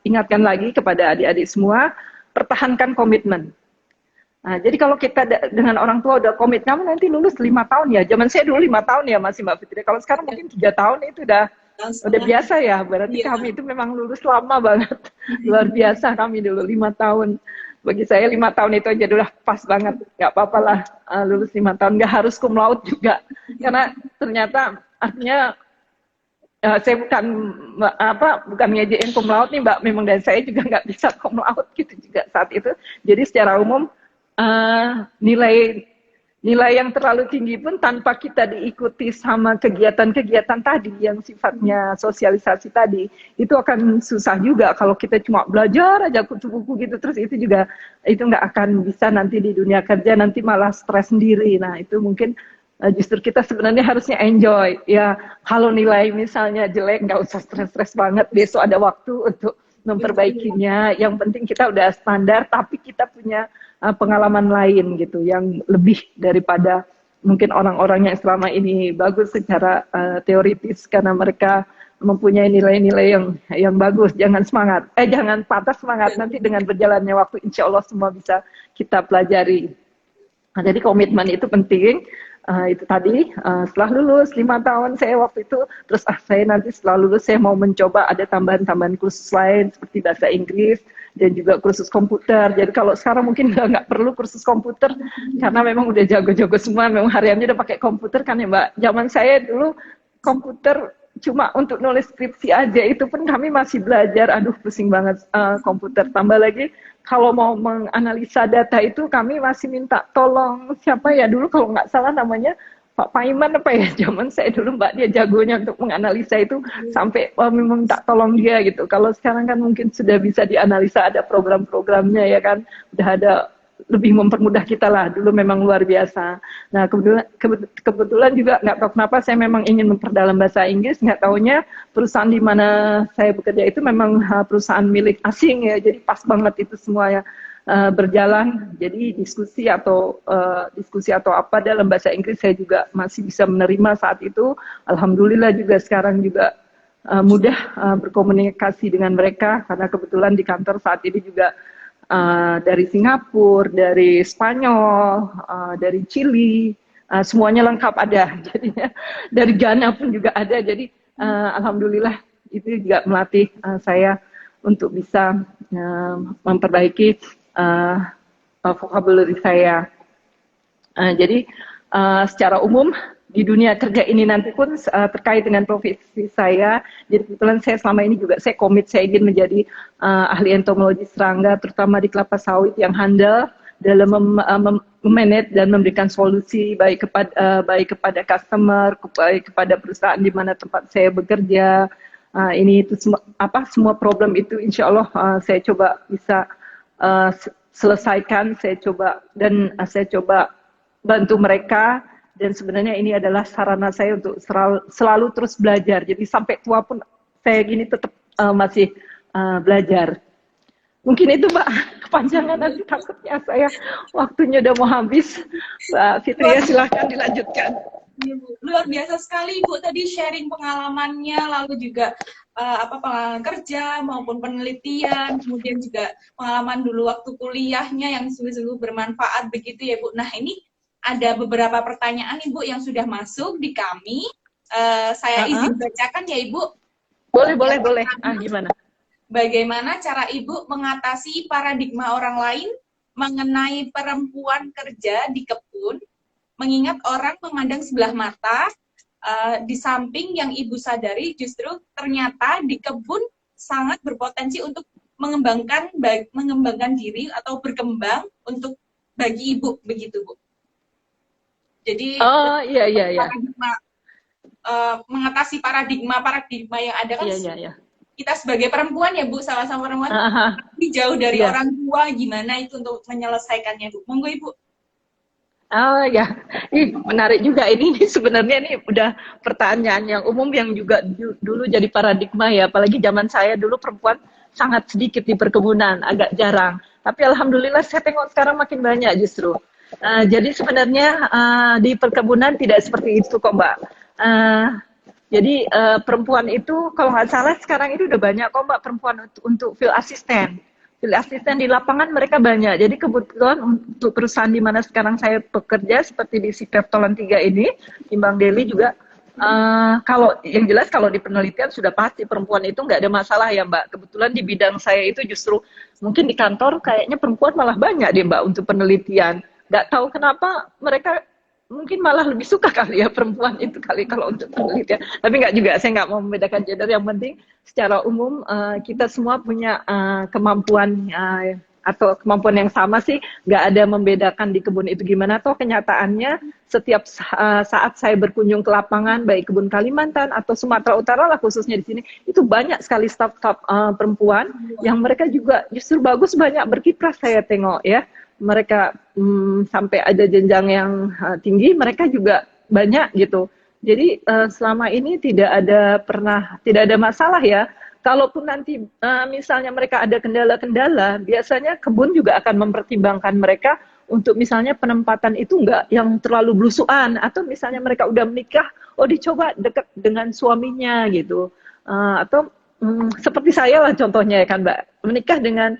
ingatkan lagi kepada adik-adik semua, pertahankan komitmen. Nah, jadi kalau kita dengan orang tua udah komit, kamu nanti lulus 5 tahun ya. Zaman saya dulu 5 tahun ya masih Mbak Fitri. Kalau sekarang mungkin 3 tahun itu udah biasa ya. Berarti kami itu memang lulus lama banget. Luar biasa kami dulu 5 tahun. Bagi saya 5 tahun itu aja udah pas banget. Gak apa-apa lah lulus 5 tahun. Gak harus cum laude juga. Karena ternyata artinya saya bukan ngejein cum laude nih Mbak. Memang dan saya juga nggak bisa cum laude gitu juga saat itu. Jadi secara umum nilai yang terlalu tinggi pun tanpa kita diikuti sama kegiatan-kegiatan tadi yang sifatnya sosialisasi tadi, itu akan susah juga kalau kita cuma belajar aja kutu buku gitu terus itu nggak akan bisa nanti di dunia kerja, nanti malah stres sendiri. Nah itu mungkin justru kita sebenarnya harusnya enjoy ya. Kalau nilai misalnya jelek nggak usah stres-stres banget, besok ada waktu untuk memperbaikinya. Yang penting kita udah standar tapi kita punya pengalaman lain gitu yang lebih daripada mungkin orang-orang yang selama ini bagus secara teoritis karena mereka mempunyai nilai-nilai yang bagus. Jangan patah semangat, nanti dengan berjalannya waktu insya Allah semua bisa kita pelajari. Nah, jadi komitmen itu penting. Itu tadi setelah lulus 5 tahun saya waktu itu terus saya nanti setelah lulus saya mau mencoba ada tambahan kursus lain seperti bahasa Inggris dan juga kursus komputer. Jadi kalau sekarang mungkin nggak perlu kursus komputer karena memang udah jago-jago semua, memang hariannya udah pakai komputer kan ya Mbak. Zaman saya dulu komputer cuma untuk nulis skripsi aja itu pun kami masih belajar, aduh pusing banget komputer. Tambah lagi kalau mau menganalisa data itu kami masih minta tolong siapa ya dulu kalau nggak salah namanya Pak Paiman apa ya, zaman saya dulu Mbak, dia jagonya untuk menganalisa itu sampai meminta tolong dia gitu. Kalau sekarang kan mungkin sudah bisa dianalisa, ada program-programnya ya kan, udah ada, lebih mempermudah kita lah. Dulu memang luar biasa. Nah kebetulan juga nggak tahu kenapa saya memang ingin memperdalam bahasa Inggris, nggak taunya perusahaan di mana saya bekerja itu memang perusahaan milik asing ya, jadi pas banget itu semua ya. Berjalan, jadi diskusi atau apa dalam bahasa Inggris saya juga masih bisa menerima saat itu. Alhamdulillah juga sekarang juga mudah berkomunikasi dengan mereka karena kebetulan di kantor saat ini juga dari Singapura, dari Spanyol, dari Chili, semuanya lengkap ada. Jadinya dari Ghana pun juga ada. Jadi Alhamdulillah itu juga melatih saya untuk bisa memperbaiki vocabulary saya. Jadi secara umum di dunia kerja ini nanti pun terkait dengan profesi saya, jadi kebetulan saya selama ini juga saya komit, saya ingin menjadi ahli entomologi serangga, terutama di kelapa sawit yang handal dalam memanage dan memberikan solusi baik kepada customer, baik kepada perusahaan di mana tempat saya bekerja. Ini itu semua problem itu insya Allah saya coba bisa selesaikan, saya coba bantu mereka, dan sebenarnya ini adalah sarana saya untuk selalu terus belajar. Jadi sampai tua pun saya gini tetap masih belajar. Mungkin itu Mbak, kepanjangan nanti takutnya saya waktunya udah mau habis. Mbak Fitria silahkan dilanjutkan. Luar biasa sekali Ibu tadi sharing pengalamannya, lalu juga pengalaman kerja maupun penelitian, kemudian juga pengalaman dulu waktu kuliahnya yang sungguh-sungguh bermanfaat begitu ya Bu. Nah ini ada beberapa pertanyaan Ibu yang sudah masuk di kami. Saya izin bacakan ya Ibu. Boleh. Gimana? Bagaimana cara Ibu mengatasi paradigma orang lain mengenai perempuan kerja di kebun, mengingat orang memandang sebelah mata, di samping yang Ibu sadari justru ternyata di kebun sangat berpotensi untuk mengembangkan diri atau berkembang untuk bagi Ibu, begitu Bu. Jadi iya. Mengatasi paradigma yang ada kan kita sebagai perempuan ya Bu, sama-sama perempuan, tapi jauh dari orang tua, gimana itu untuk menyelesaikannya Bu? Monggo Ibu. Menarik juga ini sebenarnya ini udah pertanyaan yang umum yang juga dulu jadi paradigma ya, apalagi zaman saya dulu perempuan sangat sedikit di perkebunan, agak jarang. Tapi alhamdulillah saya tengok sekarang makin banyak justru. Jadi sebenarnya di perkebunan tidak seperti itu kok Mbak. Jadi perempuan itu kalau nggak salah sekarang itu udah banyak kok Mbak perempuan untuk field assistant. Field assistant di lapangan mereka banyak. Jadi kebetulan untuk perusahaan di mana sekarang saya bekerja seperti di Sikreptolan 3 ini, di Bang Deli juga, kalau yang jelas kalau di penelitian sudah pasti perempuan itu nggak ada masalah ya Mbak. Kebetulan di bidang saya itu justru mungkin di kantor kayaknya perempuan malah banyak deh Mbak untuk penelitian. Nggak tahu kenapa mereka mungkin malah lebih suka kali ya perempuan itu kali kalau untuk penelitian. Tapi nggak juga, saya nggak mau membedakan gender. Yang penting secara umum kita semua punya kemampuan atau kemampuan yang sama sih. Nggak ada membedakan di kebun itu gimana. Toh kenyataannya setiap saat saya berkunjung ke lapangan, baik kebun Kalimantan atau Sumatera Utara lah khususnya di sini, itu banyak sekali staf-staf perempuan yang mereka juga justru bagus, banyak berkiprah saya tengok ya. Mereka sampai ada jenjang yang tinggi, mereka juga banyak gitu. Jadi selama ini tidak ada masalah ya. Kalaupun nanti misalnya mereka ada kendala-kendala, biasanya kebun juga akan mempertimbangkan mereka untuk misalnya penempatan itu enggak yang terlalu belusuan, atau misalnya mereka udah menikah, dicoba dekat dengan suaminya gitu. Atau seperti saya lah contohnya ya kan Mbak, menikah dengan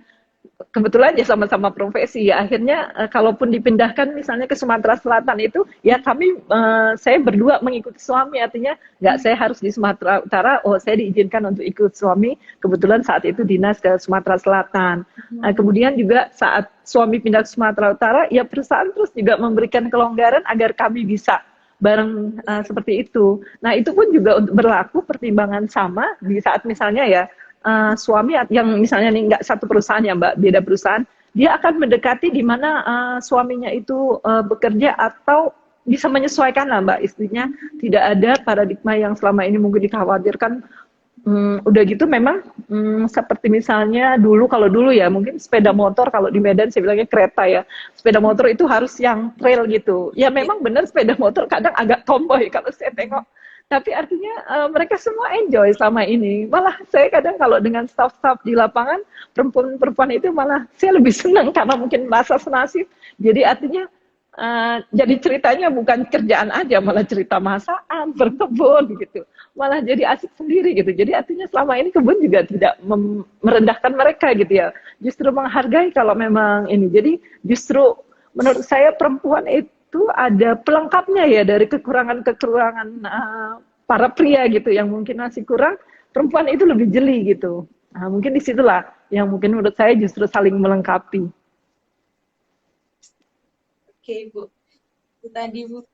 kebetulan ya sama-sama profesi ya, akhirnya kalaupun dipindahkan misalnya ke Sumatera Selatan itu ya saya berdua mengikuti suami, artinya nggak saya harus di Sumatera Utara, saya diizinkan untuk ikut suami, kebetulan saat itu dinas ke Sumatera Selatan. Kemudian juga saat suami pindah ke Sumatera Utara ya perusahaan terus juga memberikan kelonggaran agar kami bisa bareng seperti itu. Nah itu pun juga berlaku pertimbangan sama di saat misalnya ya suami yang misalnya nih nggak satu perusahaan ya Mbak, beda perusahaan, dia akan mendekati di mana suaminya itu bekerja atau bisa menyesuaikan lah Mbak, istrinya tidak ada paradigma yang selama ini mungkin dikhawatirkan. Udah gitu memang seperti misalnya kalau dulu ya mungkin sepeda motor, kalau di Medan saya bilangnya kereta ya, sepeda motor itu harus yang trail gitu ya, memang benar sepeda motor kadang agak tomboy kalau saya tengok. Tapi artinya mereka semua enjoy selama ini. Malah saya kadang kalau dengan staff-staff di lapangan, perempuan-perempuan itu malah saya lebih senang karena mungkin merasa senasib. Jadi artinya jadi ceritanya bukan kerjaan aja, malah cerita masakan, berkebun gitu. Malah jadi asik sendiri gitu. Jadi artinya selama ini kebun juga tidak merendahkan mereka gitu ya. Justru menghargai kalau memang ini. Jadi justru menurut saya perempuan itu ada pelengkapnya ya dari kekurangan-kekurangan para pria gitu yang mungkin masih kurang, perempuan itu lebih jeli gitu. Nah, mungkin disitulah yang mungkin menurut saya justru saling melengkapi. Oke, Bu. Itu tadi, Bu.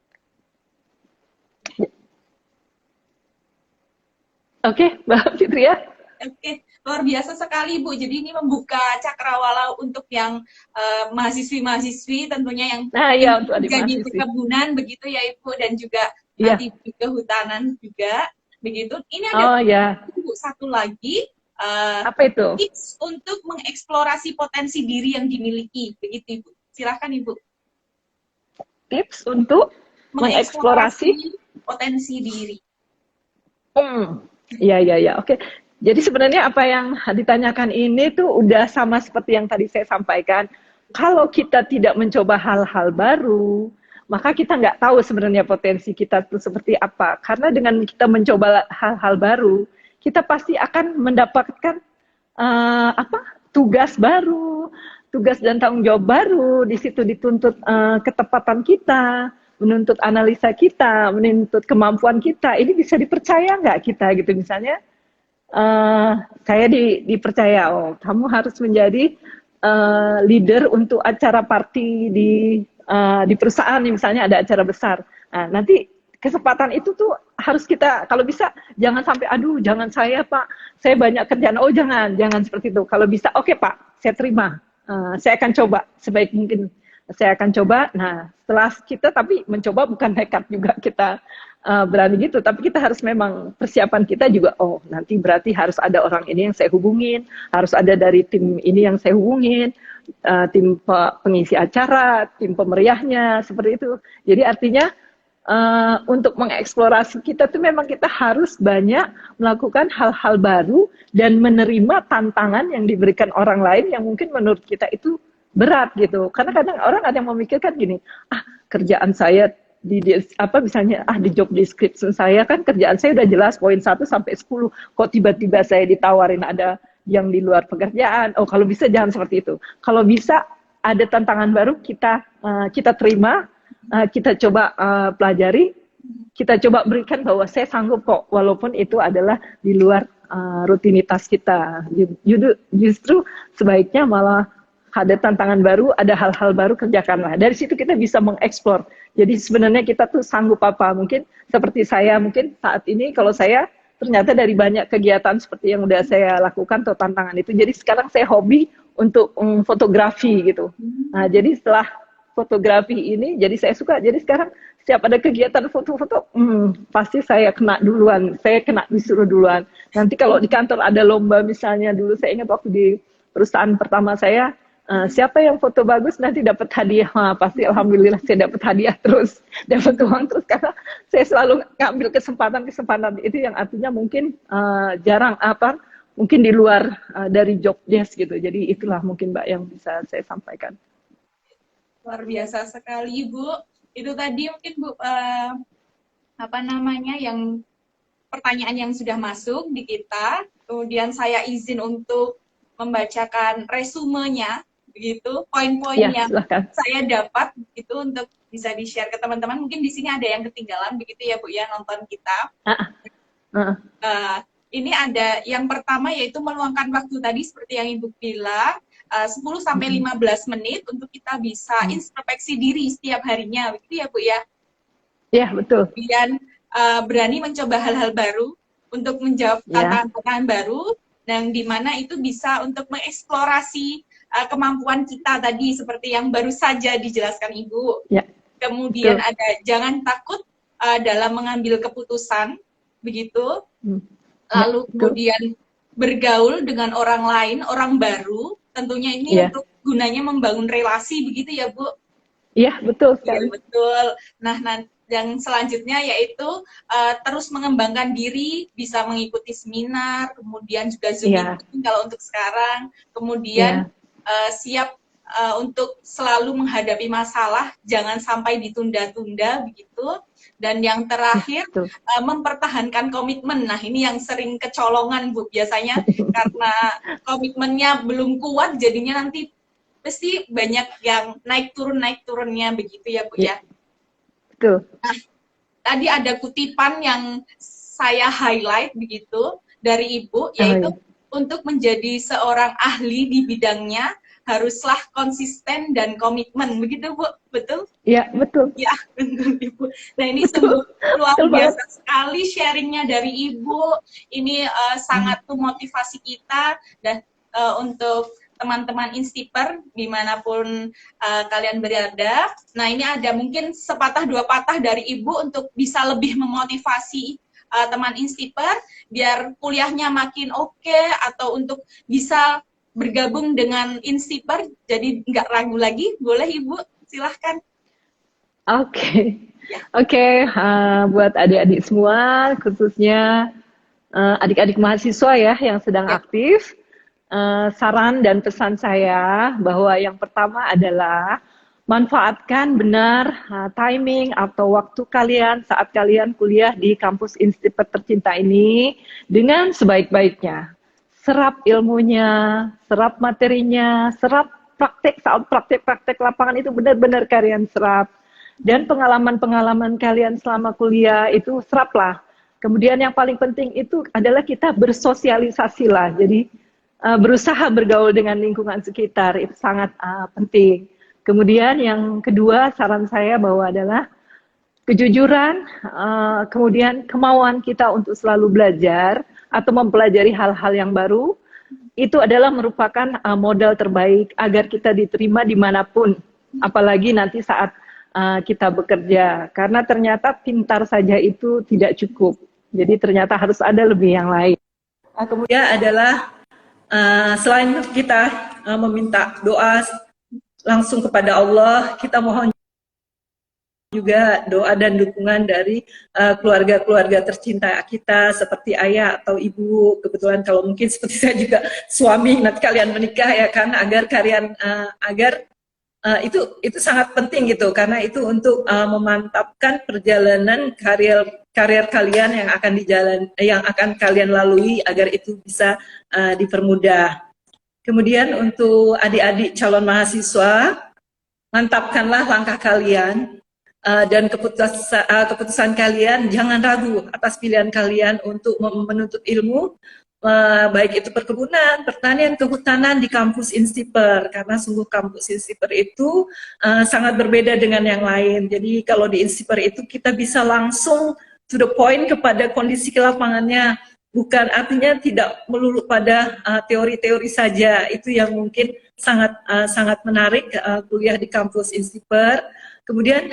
Oke, Mbak Fitria. Oke, luar biasa sekali, Bu. Jadi ini membuka cakrawala untuk yang mahasiswi-mahasiswi tentunya yang Nah, ingin ya untuk adik jadi mahasiswi. perkebunan begitu ya, Ibu, dan juga Iya. nanti di kehutanan juga begitu. Ini ada Oh ya. Bu, satu lagi Apa itu? tips untuk mengeksplorasi potensi diri yang dimiliki, begitu, Ibu. Silakan, Ibu. Tips untuk mengeksplorasi potensi diri. Iya, iya, iya. Oke. Jadi sebenarnya apa yang ditanyakan ini tuh udah sama seperti yang tadi saya sampaikan. Kalau kita tidak mencoba hal-hal baru, maka kita nggak tahu sebenarnya potensi kita tuh seperti apa. Karena dengan kita mencoba hal-hal baru, kita pasti akan mendapatkan tugas baru, tugas dan tanggung jawab baru. Di situ dituntut ketepatan kita, menuntut analisa kita, menuntut kemampuan kita. Ini bisa dipercaya nggak kita gitu misalnya? Saya dipercaya, oh kamu harus menjadi leader untuk acara party di perusahaan, misalnya ada acara besar. Nah, nanti kesempatan itu tuh harus kita, kalau bisa jangan sampai, aduh jangan saya Pak, saya banyak kerjaan. Oh jangan seperti itu. Kalau bisa, oke Pak, saya terima. Saya akan coba sebaik mungkin. Saya akan coba. Nah, setelah kita tapi mencoba bukan nekat juga kita berani gitu, tapi kita harus memang persiapan kita juga, oh nanti berarti harus ada orang ini yang saya hubungin, harus ada dari tim ini yang saya hubungin, tim pengisi acara, tim pemeriahnya, seperti itu. Jadi artinya untuk mengeksplorasi kita tuh memang kita harus banyak melakukan hal-hal baru dan menerima tantangan yang diberikan orang lain yang mungkin menurut kita itu berat gitu. Karena kadang orang ada yang memikirkan gini, kerjaan saya misalnya di job description saya kan kerjaan saya udah jelas poin 1 sampai 10, kok tiba-tiba saya ditawarin ada yang di luar pekerjaan. Oh, kalau bisa jangan seperti itu. Kalau bisa ada tantangan baru kita terima, kita coba pelajari, kita coba berikan bahwa saya sanggup kok, walaupun itu adalah di luar rutinitas kita. Justru sebaiknya malah ada tantangan baru, ada hal-hal baru, kerjakanlah. Dari situ kita bisa mengeksplor. Jadi sebenarnya kita tuh sanggup apa. Mungkin seperti saya, mungkin saat ini kalau saya ternyata dari banyak kegiatan seperti yang udah saya lakukan atau tantangan itu, jadi sekarang saya hobi untuk fotografi gitu. Nah, jadi setelah fotografi ini, jadi saya suka. Jadi sekarang setiap ada kegiatan foto-foto, pasti saya kena duluan. Saya kena disuruh duluan. Nanti kalau di kantor ada lomba misalnya, dulu saya ingat waktu di perusahaan pertama saya, siapa yang foto bagus nanti dapat hadiah. Pasti alhamdulillah saya dapat hadiah terus, dapat uang terus, karena saya selalu ngambil kesempatan itu yang artinya mungkin jarang mungkin di luar dari job desk gitu. Jadi itulah mungkin Mbak yang bisa saya sampaikan. Luar biasa sekali, Bu. Itu tadi mungkin Bu yang pertanyaan yang sudah masuk di kita. Kemudian saya izin untuk membacakan resumenya, begitu, poin-poin Ya, yang silahkan. saya dapat itu untuk bisa di-share ke teman-teman. Mungkin di sini ada yang ketinggalan begitu ya, Bu ya, nonton kita. Ini ada yang pertama yaitu meluangkan waktu tadi seperti yang Ibu bilang, 10 sampai 15 menit untuk kita bisa introspeksi diri setiap harinya, begitu ya Bu ya? Iya, betul. Kemudian berani mencoba hal-hal baru untuk menjawab tantangan baru, yang dimana itu bisa untuk mengeksplorasi kemampuan kita tadi seperti yang baru saja dijelaskan Ibu. Ya, kemudian betul. Ada jangan takut dalam mengambil keputusan, begitu. Lalu kemudian bergaul dengan orang lain, orang baru, tentunya ini untuk gunanya membangun relasi, begitu ya Bu? Iya, betul sekali. Ya, betul. Nah, yang selanjutnya yaitu terus mengembangkan diri, bisa mengikuti seminar, kemudian juga Zoom meeting kalau untuk sekarang, kemudian siap untuk selalu menghadapi masalah, jangan sampai ditunda-tunda begitu. Dan yang terakhir mempertahankan komitmen. Nah, ini yang sering kecolongan Bu biasanya karena komitmennya belum kuat, jadinya nanti pasti banyak yang naik turunnya begitu ya Bu ya. Betul. Nah, tadi ada kutipan yang saya highlight begitu dari Ibu, yaitu untuk menjadi seorang ahli di bidangnya haruslah konsisten dan komitmen, begitu Bu, betul? Iya, betul. Ya, betul Ibu. Nah ini sungguh luar biasa sekali sharingnya dari Ibu. Ini sangat memotivasi kita dan untuk teman-teman Instiper dimanapun kalian berada. Nah ini ada mungkin sepatah dua patah dari Ibu untuk bisa lebih memotivasi teman Instiper biar kuliahnya makin oke, atau untuk bisa bergabung dengan Instiper jadi nggak ragu lagi. Boleh Ibu, silahkan. Oke. Oke, buat adik-adik semua, khususnya adik-adik mahasiswa ya yang sedang aktif, saran dan pesan saya bahwa yang pertama adalah manfaatkan benar timing atau waktu kalian saat kalian kuliah di kampus Instiper tercinta ini dengan sebaik-baiknya. Serap ilmunya, serap materinya, serap praktek, saat praktek-praktek lapangan itu benar-benar kalian serap. Dan pengalaman-pengalaman kalian selama kuliah itu seraplah. Kemudian yang paling penting itu adalah kita bersosialisasi lah. Jadi berusaha bergaul dengan lingkungan sekitar, itu sangat penting. Kemudian yang kedua saran saya bahwa adalah kejujuran, kemudian kemauan kita untuk selalu belajar atau mempelajari hal-hal yang baru, itu adalah merupakan modal terbaik agar kita diterima dimanapun, apalagi nanti saat kita bekerja. Karena ternyata pintar saja itu tidak cukup, jadi ternyata harus ada lebih yang lain. Kemudian adalah selain kita meminta doa langsung kepada Allah, kita mohon juga doa dan dukungan dari keluarga-keluarga tercinta kita seperti ayah atau ibu. Kebetulan kalau mungkin seperti saya juga suami, nanti kalian menikah ya kan, agar kalian itu sangat penting gitu, karena itu untuk memantapkan perjalanan karir kalian yang akan kalian lalui agar itu bisa dipermudah. Kemudian untuk adik-adik calon mahasiswa, mantapkanlah langkah kalian. Dan keputusan kalian, jangan ragu atas pilihan kalian untuk menuntut ilmu, baik itu perkebunan, pertanian, kehutanan di kampus Instiper, karena sungguh kampus Instiper itu sangat berbeda dengan yang lain. Jadi kalau di Instiper itu kita bisa langsung to the point kepada kondisi lapangannya, bukan artinya tidak melulu pada teori-teori saja. Itu yang mungkin sangat menarik kuliah di kampus Instiper. Kemudian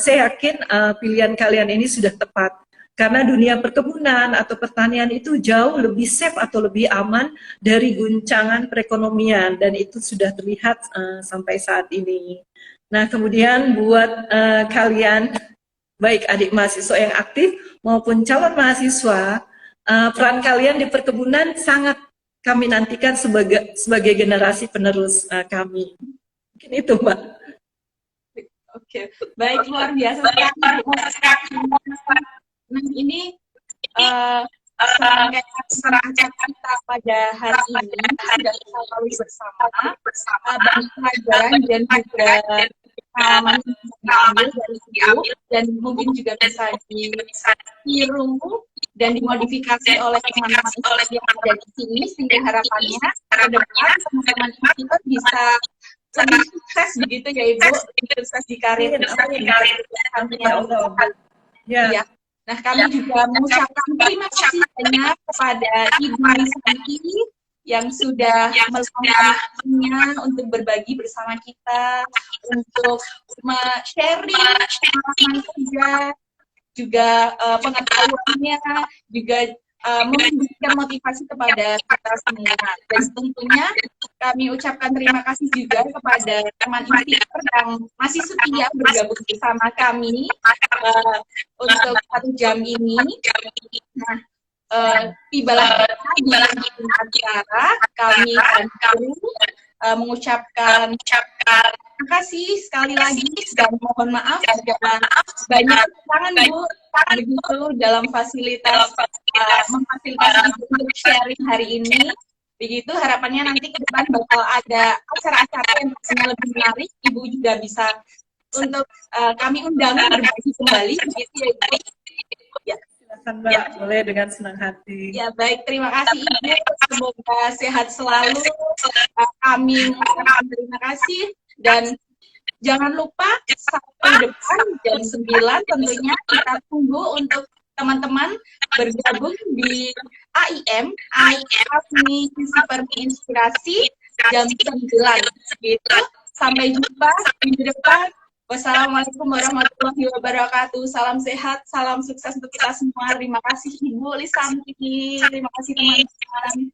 saya yakin pilihan kalian ini sudah tepat, karena dunia perkebunan atau pertanian itu jauh lebih safe atau lebih aman dari guncangan perekonomian, dan itu sudah terlihat sampai saat ini. Nah kemudian buat kalian, baik adik mahasiswa yang aktif maupun calon mahasiswa, peran kalian di perkebunan sangat kami nantikan sebagai generasi penerus kami. Mungkin itu Mbak. Oke, baik, luar biasa sekali. Nah ini serangkaian kita pada hari ini sudah kita lalui bersama banyak pelajaran dan juga pengalaman yang diambil dan mungkin juga bisa ditiru dan dimodifikasi oleh teman-teman yang ada di sini, sehingga harapannya ke depan teman-teman kita bisa lebih sukses begitu ya Ibu, sukses di karir. Ya. Nah kami juga mengucapkan terima kasih banyak kepada Ibu Santi yang sudah meluangkannya untuk berbagi bersama kita, untuk sharing pengalaman kerja, juga pengetahuannya, juga memberikan motivasi kepada kita semua. Dan tentunya kami ucapkan terima kasih juga kepada teman Instiper yang masih setia bergabung bersama kami untuk 1 jam ini. Nah, tibalah di acara kami akan mengucapkan terima kasih sekali lagi dan mohon maaf jika banyak kekurangan Bu begitu dalam memfasilitasi untuk sharing hari ini. Begitu harapannya nanti ke depan bakal ada acara-acara yang pastinya lebih menarik. Ibu juga bisa untuk kami undang berbagi kembali begitu ya Ibu. Ya. Silakan, Mbak, boleh dengan senang hati. Ya baik, terima kasih Ibu. Semoga sehat selalu. Kami mengucapkan terima kasih dan jangan lupa Sabtu depan jam 9 tentunya kita tunggu untuk teman-teman bergabung di AIM Permi Inspirasi jam 9 gitu. Sampai jumpa minggu depan. Wassalamualaikum warahmatullahi wabarakatuh. Salam sehat, salam sukses untuk kita semua. Terima kasih Ibu Lisanti. Terima kasih teman-teman.